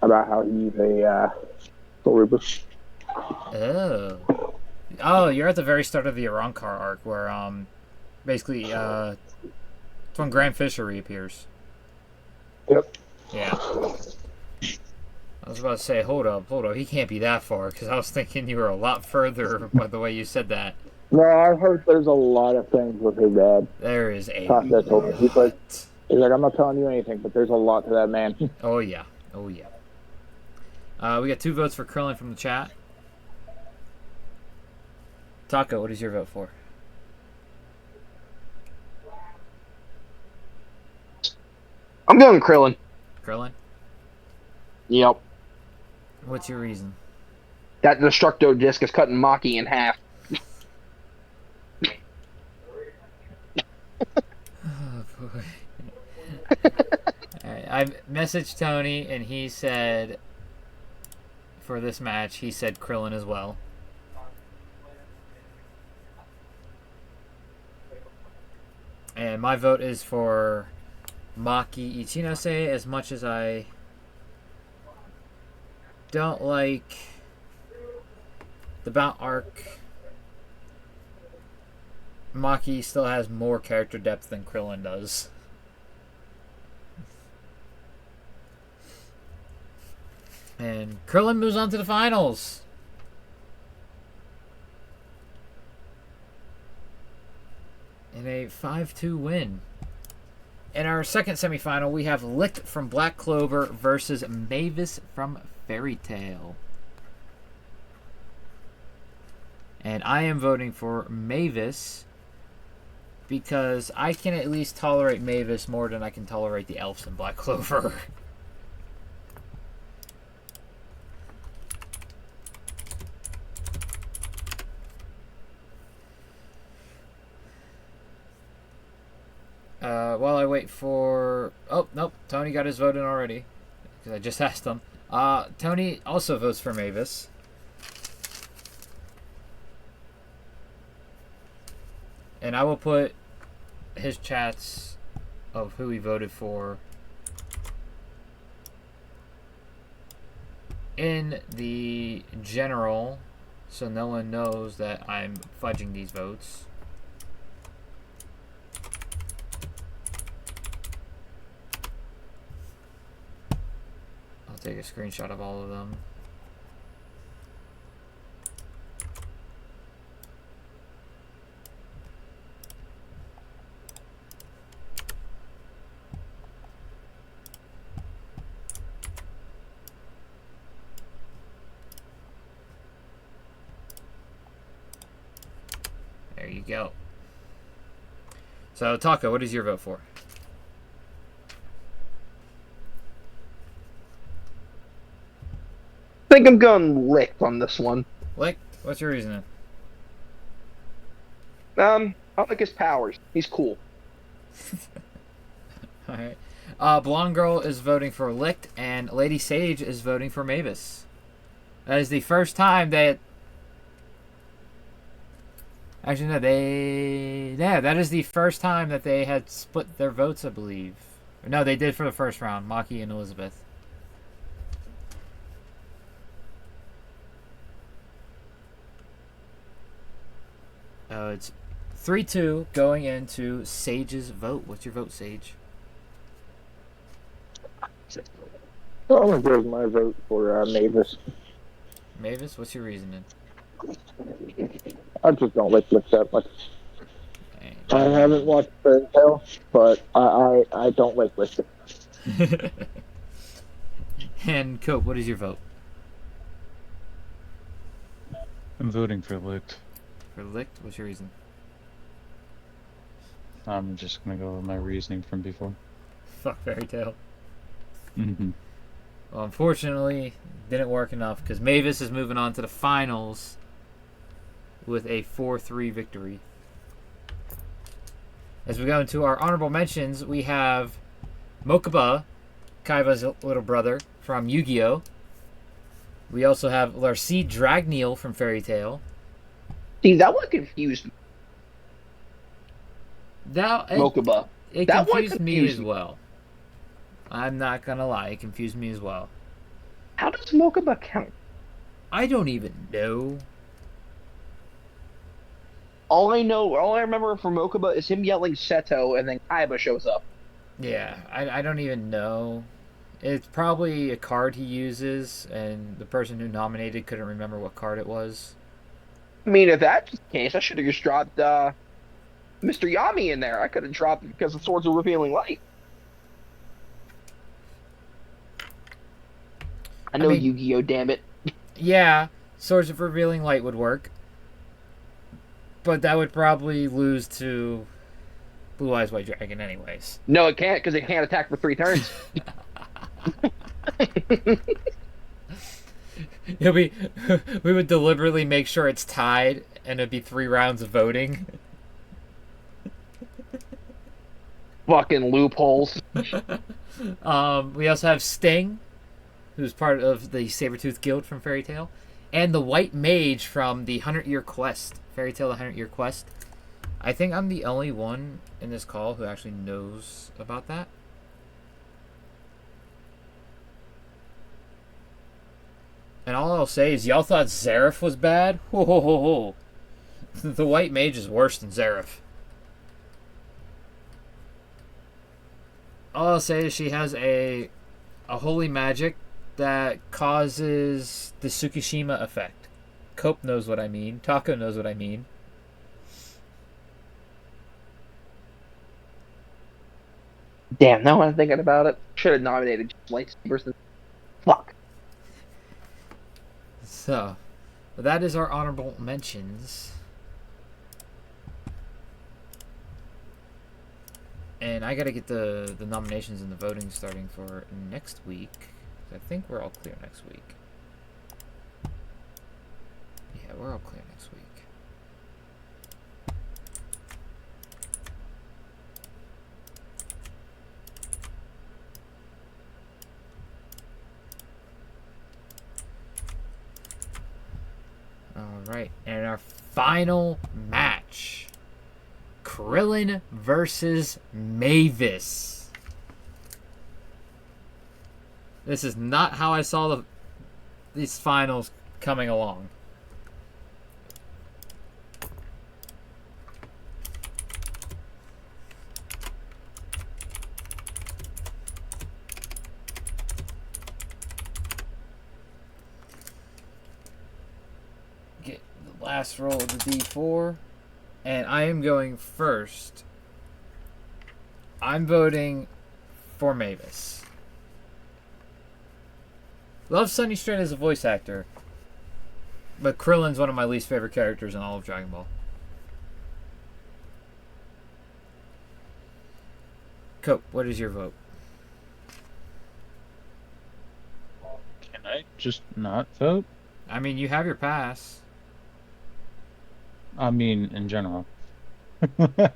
About how he's a Soul Reaper. Oh. Oh, you're at the very start of the Arankar arc where, basically, it's when Grand Fisher reappears. Yep. Yeah. I was about to say, hold up, he can't be that far, because I was thinking you were a lot further by the way you said that. No, I've heard there's a lot of things with his dad. There is a Tasha told me. He's like, lot. I'm not telling you anything, but there's a lot to that man. Oh, yeah. Oh, yeah. We got 2 votes for Krillin from the chat. Taco, what is your vote for? I'm going Krillin. Krillin? Yep. What's your reason? That Destructo Disc is cutting Maki in half. Oh, boy. Alright, I messaged Tony, and he said, for this match, he said Krillin as well. And my vote is for Maki Ichinose, as much as I don't like the Bout arc. Maki still has more character depth than Krillin does. And Krillin moves on to the finals. In a 5-2 win. In our second semifinal, we have Lick from Black Clover versus Mavis from Fairy Tail. And I am voting for Mavis because I can at least tolerate Mavis more than I can tolerate the elves in Black Clover. while I wait for... Oh, nope. Tony got his vote in already. Because I just asked him. Tony also votes for Mavis. And I will put his chats of who he voted for in the general, so no one knows that I'm fudging these votes. I'll take a screenshot of all of them. There you go. So, Taco, what is your vote for? I think I'm going licked on this one. Lick, what's your reasoning? I like his powers. He's cool. Alright. Blonde Girl is voting for Licked, and Lady Sage is voting for Mavis. That is the first time that... Actually, no, Yeah, that is the first time that they had split their votes, I believe. No, they did for the first round. Maki and Elizabeth. It's 3-2 going into Sage's vote. What's your vote, Sage? I'm going to give my vote for Mavis. Mavis, what's your reasoning? I just don't like Lick that much. I haven't watched Fairy Tail, but I don't like Lick. And Cope, what is your vote? I'm voting for Licked. For Licked, what's your reason? I'm just gonna go with my reasoning from before. Fuck Fairy Tail. Mm-hmm. Well, unfortunately, didn't work enough because Mavis is moving on to the finals with a 4-3 victory. As we go into our honorable mentions, we have Mokuba, Kaiba's little brother from Yu-Gi-Oh! We also have Larcy Dragneel from Fairy Tail. See, that one confused me. Mokuba. It That one confused me as well. I'm not gonna lie, it confused me as well. How does Mokuba count? I don't even know. All I remember from Mokuba is him yelling Seto, and then Kaiba shows up. Yeah, I don't even know. It's probably a card he uses, and the person who nominated couldn't remember what card it was. I mean, if that's the case, I should have just dropped Mr. Yami in there. I could have dropped it because the Swords of Revealing Light. I know Yu-Gi-Oh! Damn it. Yeah, Swords of Revealing Light would work. But that would probably lose to Blue Eyes White Dragon anyways. No, it can't, because it can't attack for 3 turns. We would deliberately make sure it's tied, and it'd be 3 rounds of voting. Fucking loopholes. We also have Sting, who's part of the Sabretooth Guild from Fairy Tail, and the White Mage from the 100-Year Quest. Fairy Tail The 100-Year Quest. I think I'm the only one in this call who actually knows about that. And all I'll say is, y'all thought Zareth was bad? Ho ho ho ho. The White Mage is worse than Zareth. All I'll say is she has a holy magic that causes the Tsukishima effect. Cope knows what I mean. Taco knows what I mean. Damn, now I'm thinking about it. Should have nominated lightsabers. Fuck. So, that is our honorable mentions. And I gotta get the nominations and the voting starting for next week. I think we're all clear next week. Yeah, we're all clear next week. Alright, and our final match. Krillin versus Mavis. This is not how I saw these finals coming along. Get the last roll of the D4. And I am going first. I'm voting for Mavis. Love Sunny Straight as a voice actor. But Krillin's one of my least favorite characters in all of Dragon Ball. Cope, what is your vote? Can I just not vote? I mean, you have your pass. I mean, in general. I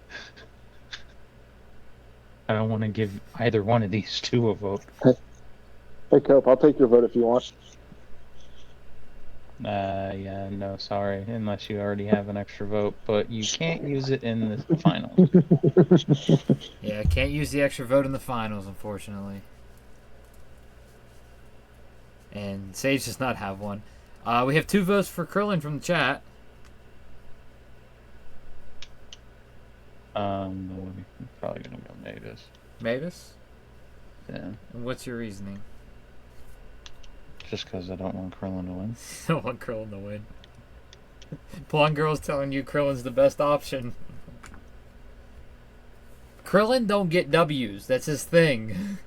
don't want to give either one of these two a vote. Hey, Cope, I'll take your vote if you want. Yeah, no, sorry, unless you already have an extra vote, but you can't use it in the final. Yeah, can't use the extra vote in the finals, unfortunately. And Sage does not have one. We have 2 votes for Krillin from the chat. I'm probably gonna go Mavis. Mavis? Yeah. And what's your reasoning? Just because I don't want Krillin to win. I don't want Krillin to win. Blonde Girl's telling you Krillin's the best option. Krillin don't get W's. That's his thing.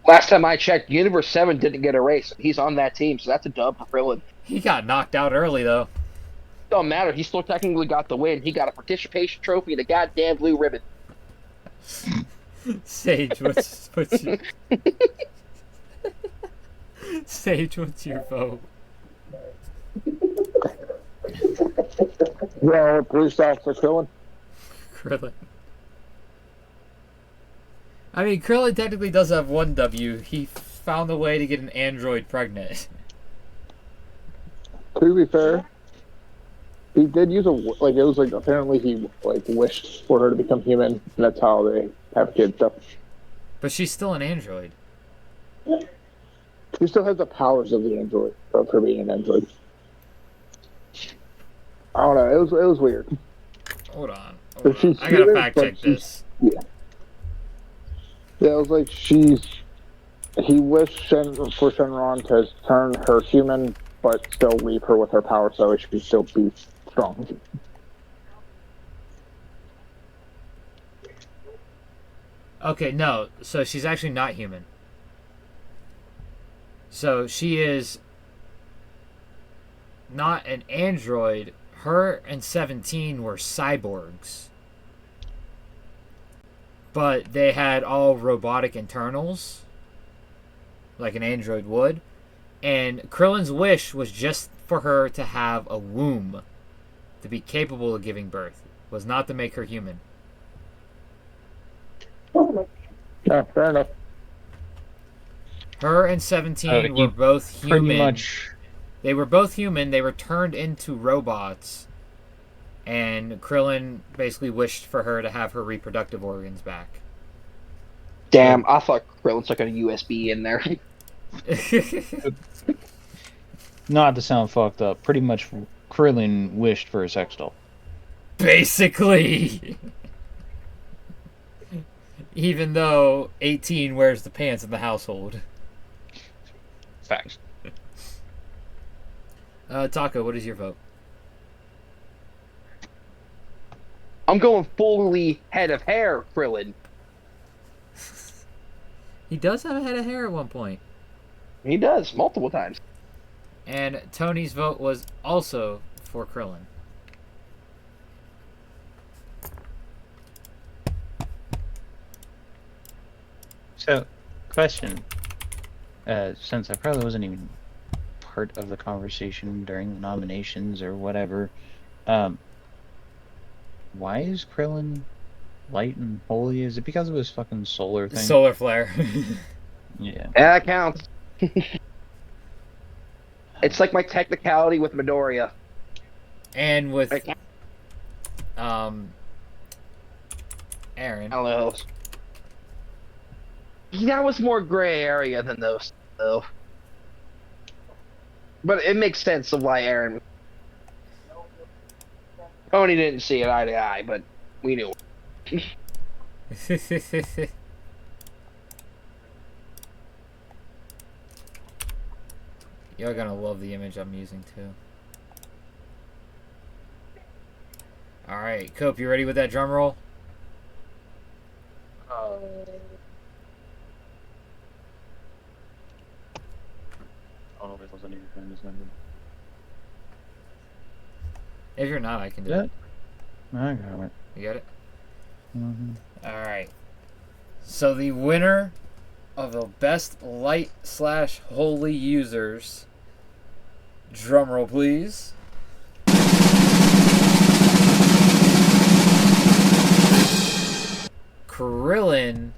Last time I checked, Universe 7 didn't get erased. He's on that team, so that's a dub for Krillin. He got knocked out early, though. Don't matter. He still technically got the win. He got a participation trophy and a goddamn blue ribbon. Sage, what's your... Sage, what's your vote? Yeah, police officer Krillin. Krillin. I mean, Krillin technically does have 1 W. He found a way to get an android pregnant. To be fair, he did use apparently he wished for her to become human, and that's how they have kids stuff. But she's still an android. She still has the powers of the android, of her being an android. I don't know, it was weird. Hold on. But she's I gotta human, fact but check this. Yeah, it was like he wished for Shenron to turn her human, but still leave her with her power so she could still be strong. Okay, no. So she's actually not human. So she is not an android. Her and 17 were cyborgs. But they had all robotic internals, like an android would. And Krillin's wish was just for her to have a womb, to be capable of giving birth. Was not to make her human. Yeah, fair enough. Her and 17 were both human. Pretty much. They were both human. They were turned into robots. And Krillin basically wished for her to have her reproductive organs back. Damn, I thought Krillin took a USB in there. Not to sound fucked up, pretty much Krillin wished for a sex doll. Basically! Even though 18 wears the pants in the household. Facts. Taco, what is your vote? I'm going fully head of hair, Krillin. He does have a head of hair at one point. He does, multiple times. And Tony's vote was also for Krillin. So, question. Since I probably wasn't even part of the conversation during the nominations or whatever, why is Krillin light and holy? Is it because of his fucking solar thing? Solar flare. Yeah. Yeah, that counts. It's like my technicality with Midoriya. And with Like, Aaron. I don't know. That was more gray area than those, though. But it makes sense of why Aaron. Tony didn't see it eye to eye, but we knew. You're gonna love the image I'm using too. Alright, Cope, you ready with that drum roll? Oh, it wasn't even find his number. If you're not, I can do Yeah. it. I got it. You got it? Mm-hmm. Alright. So the winner of the best light/holy users, drumroll please. Krillin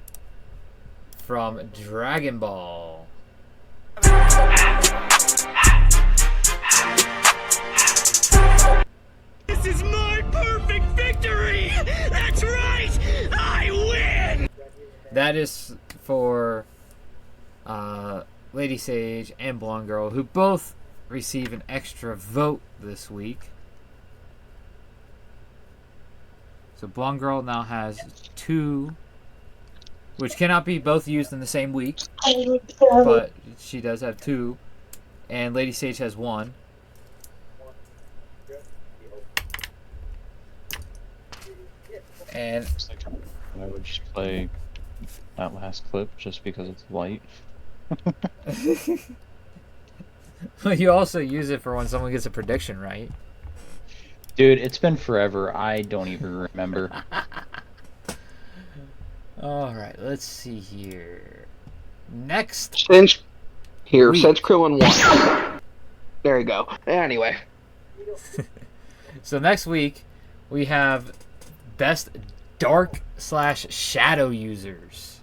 from Dragon Ball. This is my perfect victory! That's right! I win! That is for Lady Sage and Blonde Girl, who both receive an extra vote this week. So Blonde Girl now has 2, which cannot be both used in the same week, but she does have 2, and Lady Sage has 1. And I would just play that last clip just because it's light. you also use it for when someone gets a prediction right. Dude, it's been forever. I don't even remember. Alright, let's see here. Next Since week. Krillin won. There you go. Anyway. So next week, we have best dark/shadow users.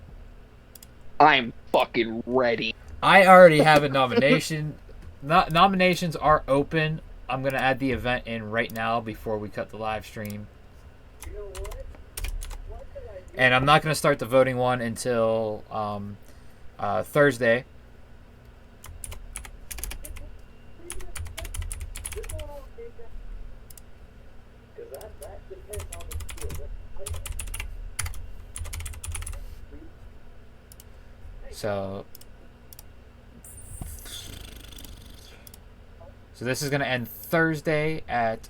I'm fucking ready. I already have a nomination. Nominations are open. I'm going to add the event in right now before we cut the live stream. And I'm not going to start the voting one until Thursday. So this is going to end Thursday at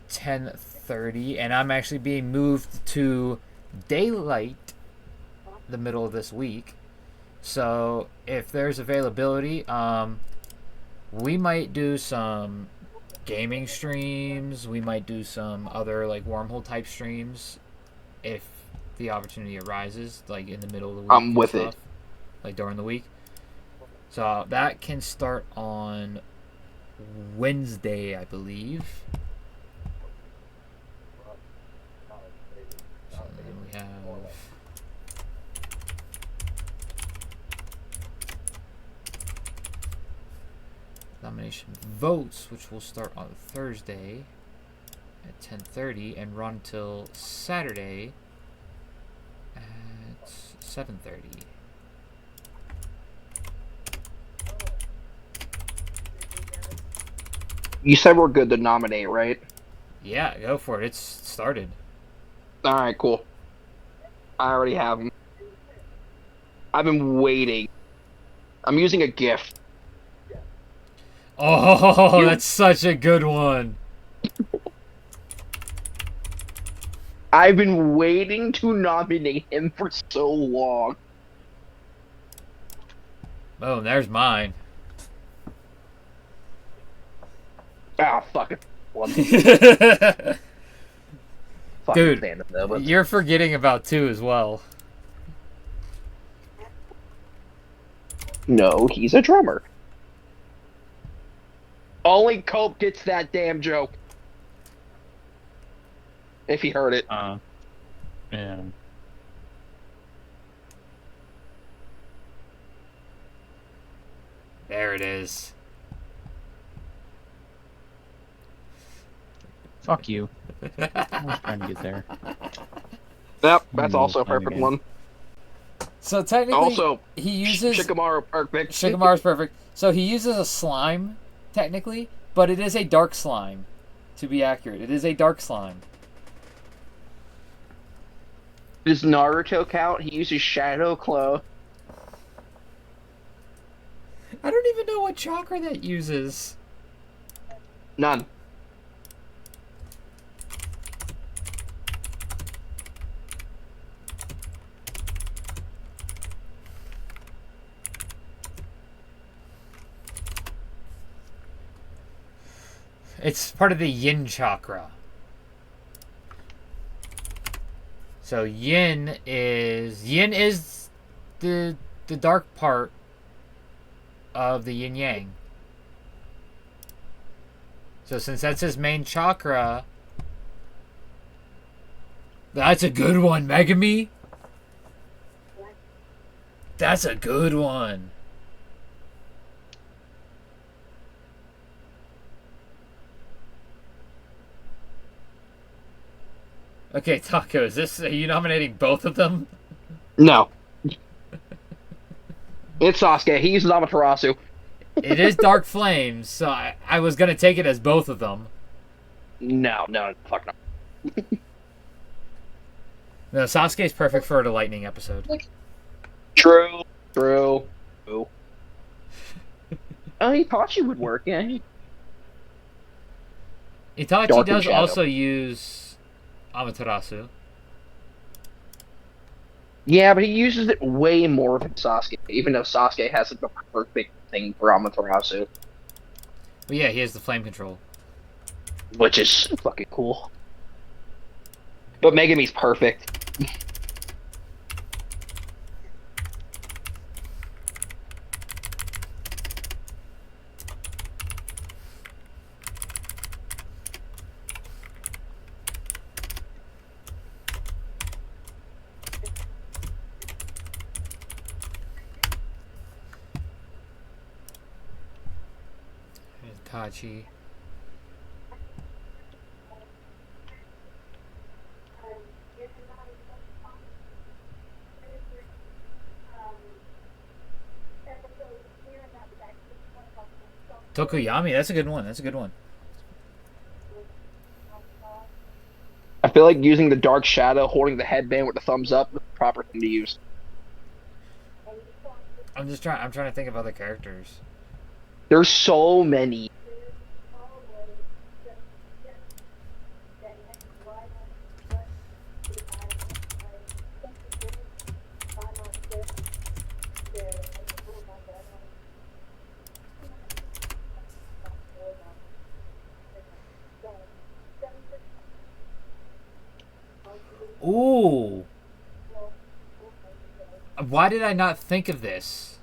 10:30, and I'm actually being moved to daylight the middle of this week. So if there's availability, we might do some gaming streams. We might do some other like wormhole type streams if the opportunity arises, like in the middle of the week. I'm with it. Like during the week. So that can start on Wednesday, I believe. So then we have nomination votes, which will start on Thursday at 10:30 and run till Saturday at 7:30. You said we're good to nominate, right? Yeah, go for it. It's started. Alright, cool. I already have them. I've been waiting. I'm using a GIF. Oh, that's such a good one. I've been waiting to nominate him for so long. Oh, there's mine. Ah, fuck it. Dude, fandom, though, but... you're forgetting about 2 as well. No, he's a drummer. Only Cope gets that damn joke. If he heard it. Yeah. There it is. Fuck you. I was trying to get there. Yep, that's also a perfect again. one. So technically, Also, he uses Shikamaru perfect. Shikamaru's perfect. So he uses a slime, technically, but it is a dark slime. To be accurate, it is a dark slime. Does Naruto count? He uses Shadow Claw. I don't even know what chakra that uses. None. It's part of the yin chakra. So yin is the dark part of the yin yang. So since that's his main chakra, that's a good one, Megami. That's a good one. Okay, Taco, are you nominating both of them? No. It's Sasuke. He uses Amaterasu. It is Dark Flames, so I was gonna take it as both of them. No, fuck no. No, Sasuke's perfect for the lightning episode. True. Oh, Itachi would work, yeah. Itachi Dark and does Shadow. also use Amaterasu. Yeah, but he uses it way more than Sasuke, even though Sasuke has the perfect thing for Amaterasu, But yeah, he has the flame control. which is fucking cool. But Megami's perfect. Itachi. Tokuyami, that's a good one. That's a good one. I feel like using the Dark Shadow, holding the headband with the thumbs up, is the proper thing to use. I'm trying to think of other characters. There's so many. Ooh. Why did I not think of this?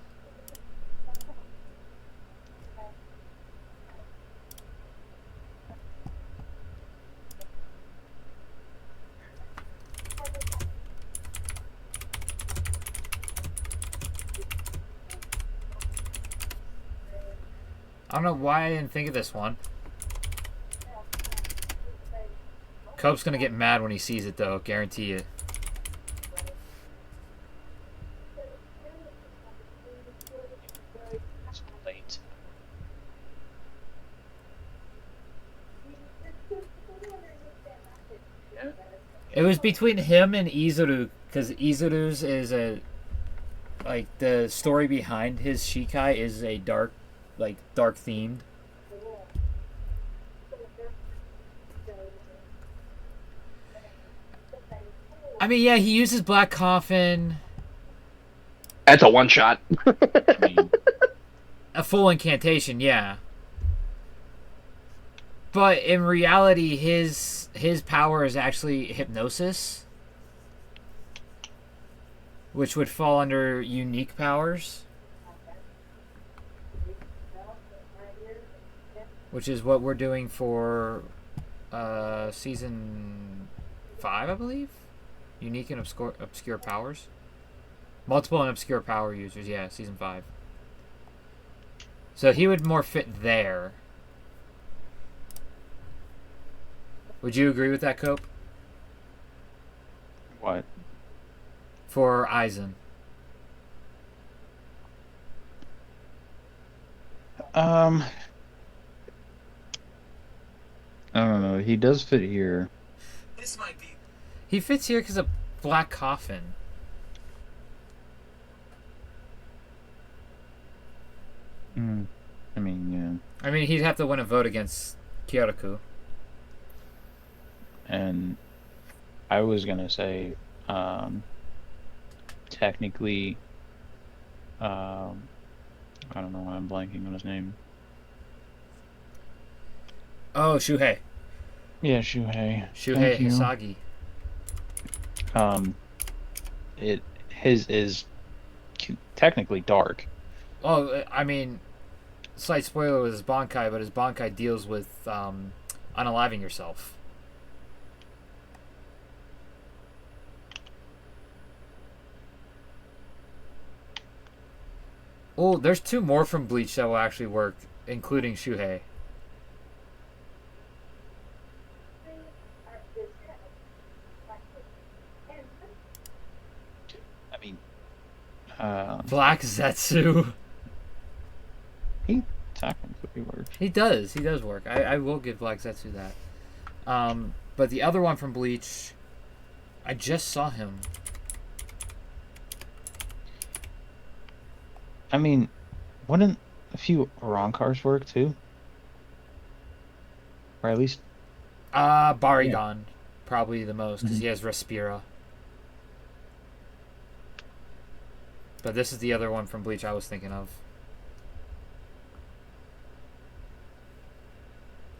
I don't know why I didn't think of this one. Cope's gonna get mad when he sees it, though. Guarantee it. It's late. Yeah. It was between him and Izuru, because Izuru's is like the story behind his Shikai is a dark themed. I mean, yeah, he uses Black Coffin, That's a one shot. I mean, a full incantation, yeah. But in reality, his power is actually hypnosis, which would fall under unique powers, which is what we're doing for season 5, I believe. Unique and obscure powers. Multiple and obscure power users, yeah, season 5. So he would more fit there. Would you agree with that, Cope? What? For Aizen. I don't know. He does fit here. This might be. He fits here because of Black Coffin. I mean, yeah. I mean, he'd have to win a vote against Kyotoku. And I was gonna say, technically, I don't know why I'm blanking on his name. Oh, Shuhei. Yeah, Shuhei. Shuhei Thank you. Hisagi. His is technically dark. Oh, I mean, slight spoiler with his Bankai, but his Bankai deals with unaliving yourself. Oh, there's 2 more from Bleach that will actually work, including Shuhei. I mean, Black Zetsu. he technically works. He does work. I will give Black Zetsu that. But the other one from Bleach, I just saw him. I mean, wouldn't a few Rancars work too? Or at least... Barigon. Probably the most, because he has Respira. But this is the other one from Bleach I was thinking of.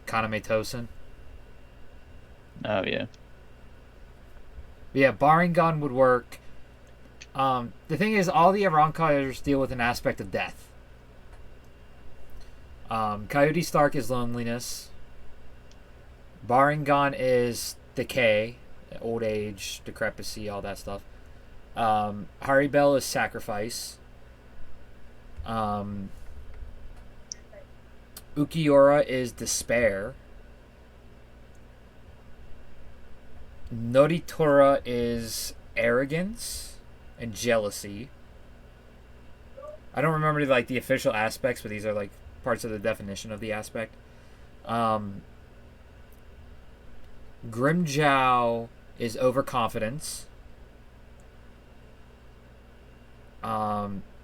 Kaname Tosen. Oh, yeah. Yeah, Barigon would work. The thing is, all the Arancars deal with an aspect of death. Coyote Stark is loneliness. Barigon is decay, old age, decrepicy, all that stuff. Haribel is sacrifice. Ukiura is despair. Noritora is arrogance and jealousy. I don't remember like the official aspects, but these are like parts of the definition of the aspect. Grimjow is overconfidence.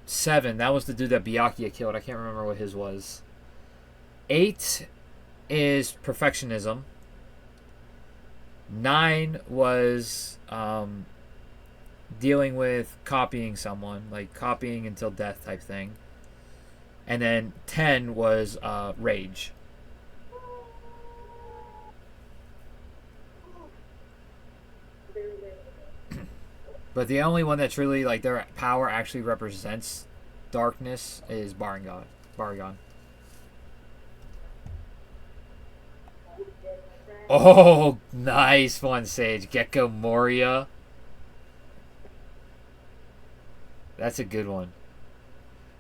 7, that was the dude that Byakuya killed. I can't remember what his was. 8 is perfectionism. 9 was dealing with copying someone, like copying until death type thing. And then 10 was rage. But the only one that's really like their power actually represents darkness is Barigon. Oh, nice one, Sage. Gecko Moria. That's a good one.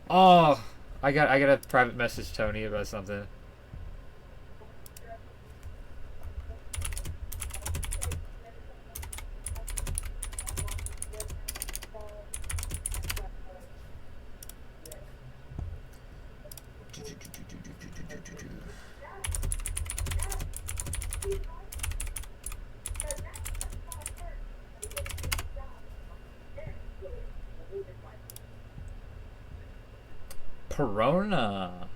Oh, I got a private message Tony about something. Corona.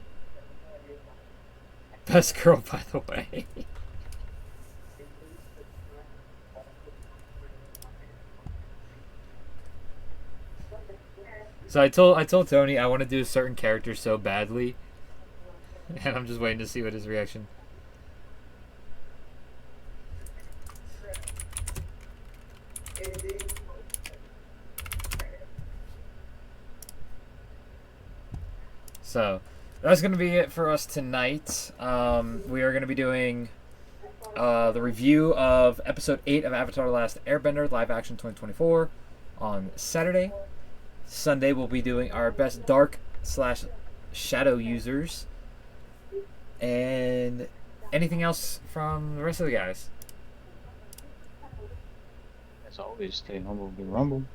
Best girl, by the way. So I told Tony I want to do a certain character so badly, and I'm just waiting to see what his reaction. So that's going to be it for us tonight. We are going to be doing the review of episode 8 of Avatar: The Last Airbender live action 2024 on Saturday. Sunday we'll be doing our best dark/shadow users. And anything else from the rest of the guys? As always, stay humble, be rumble.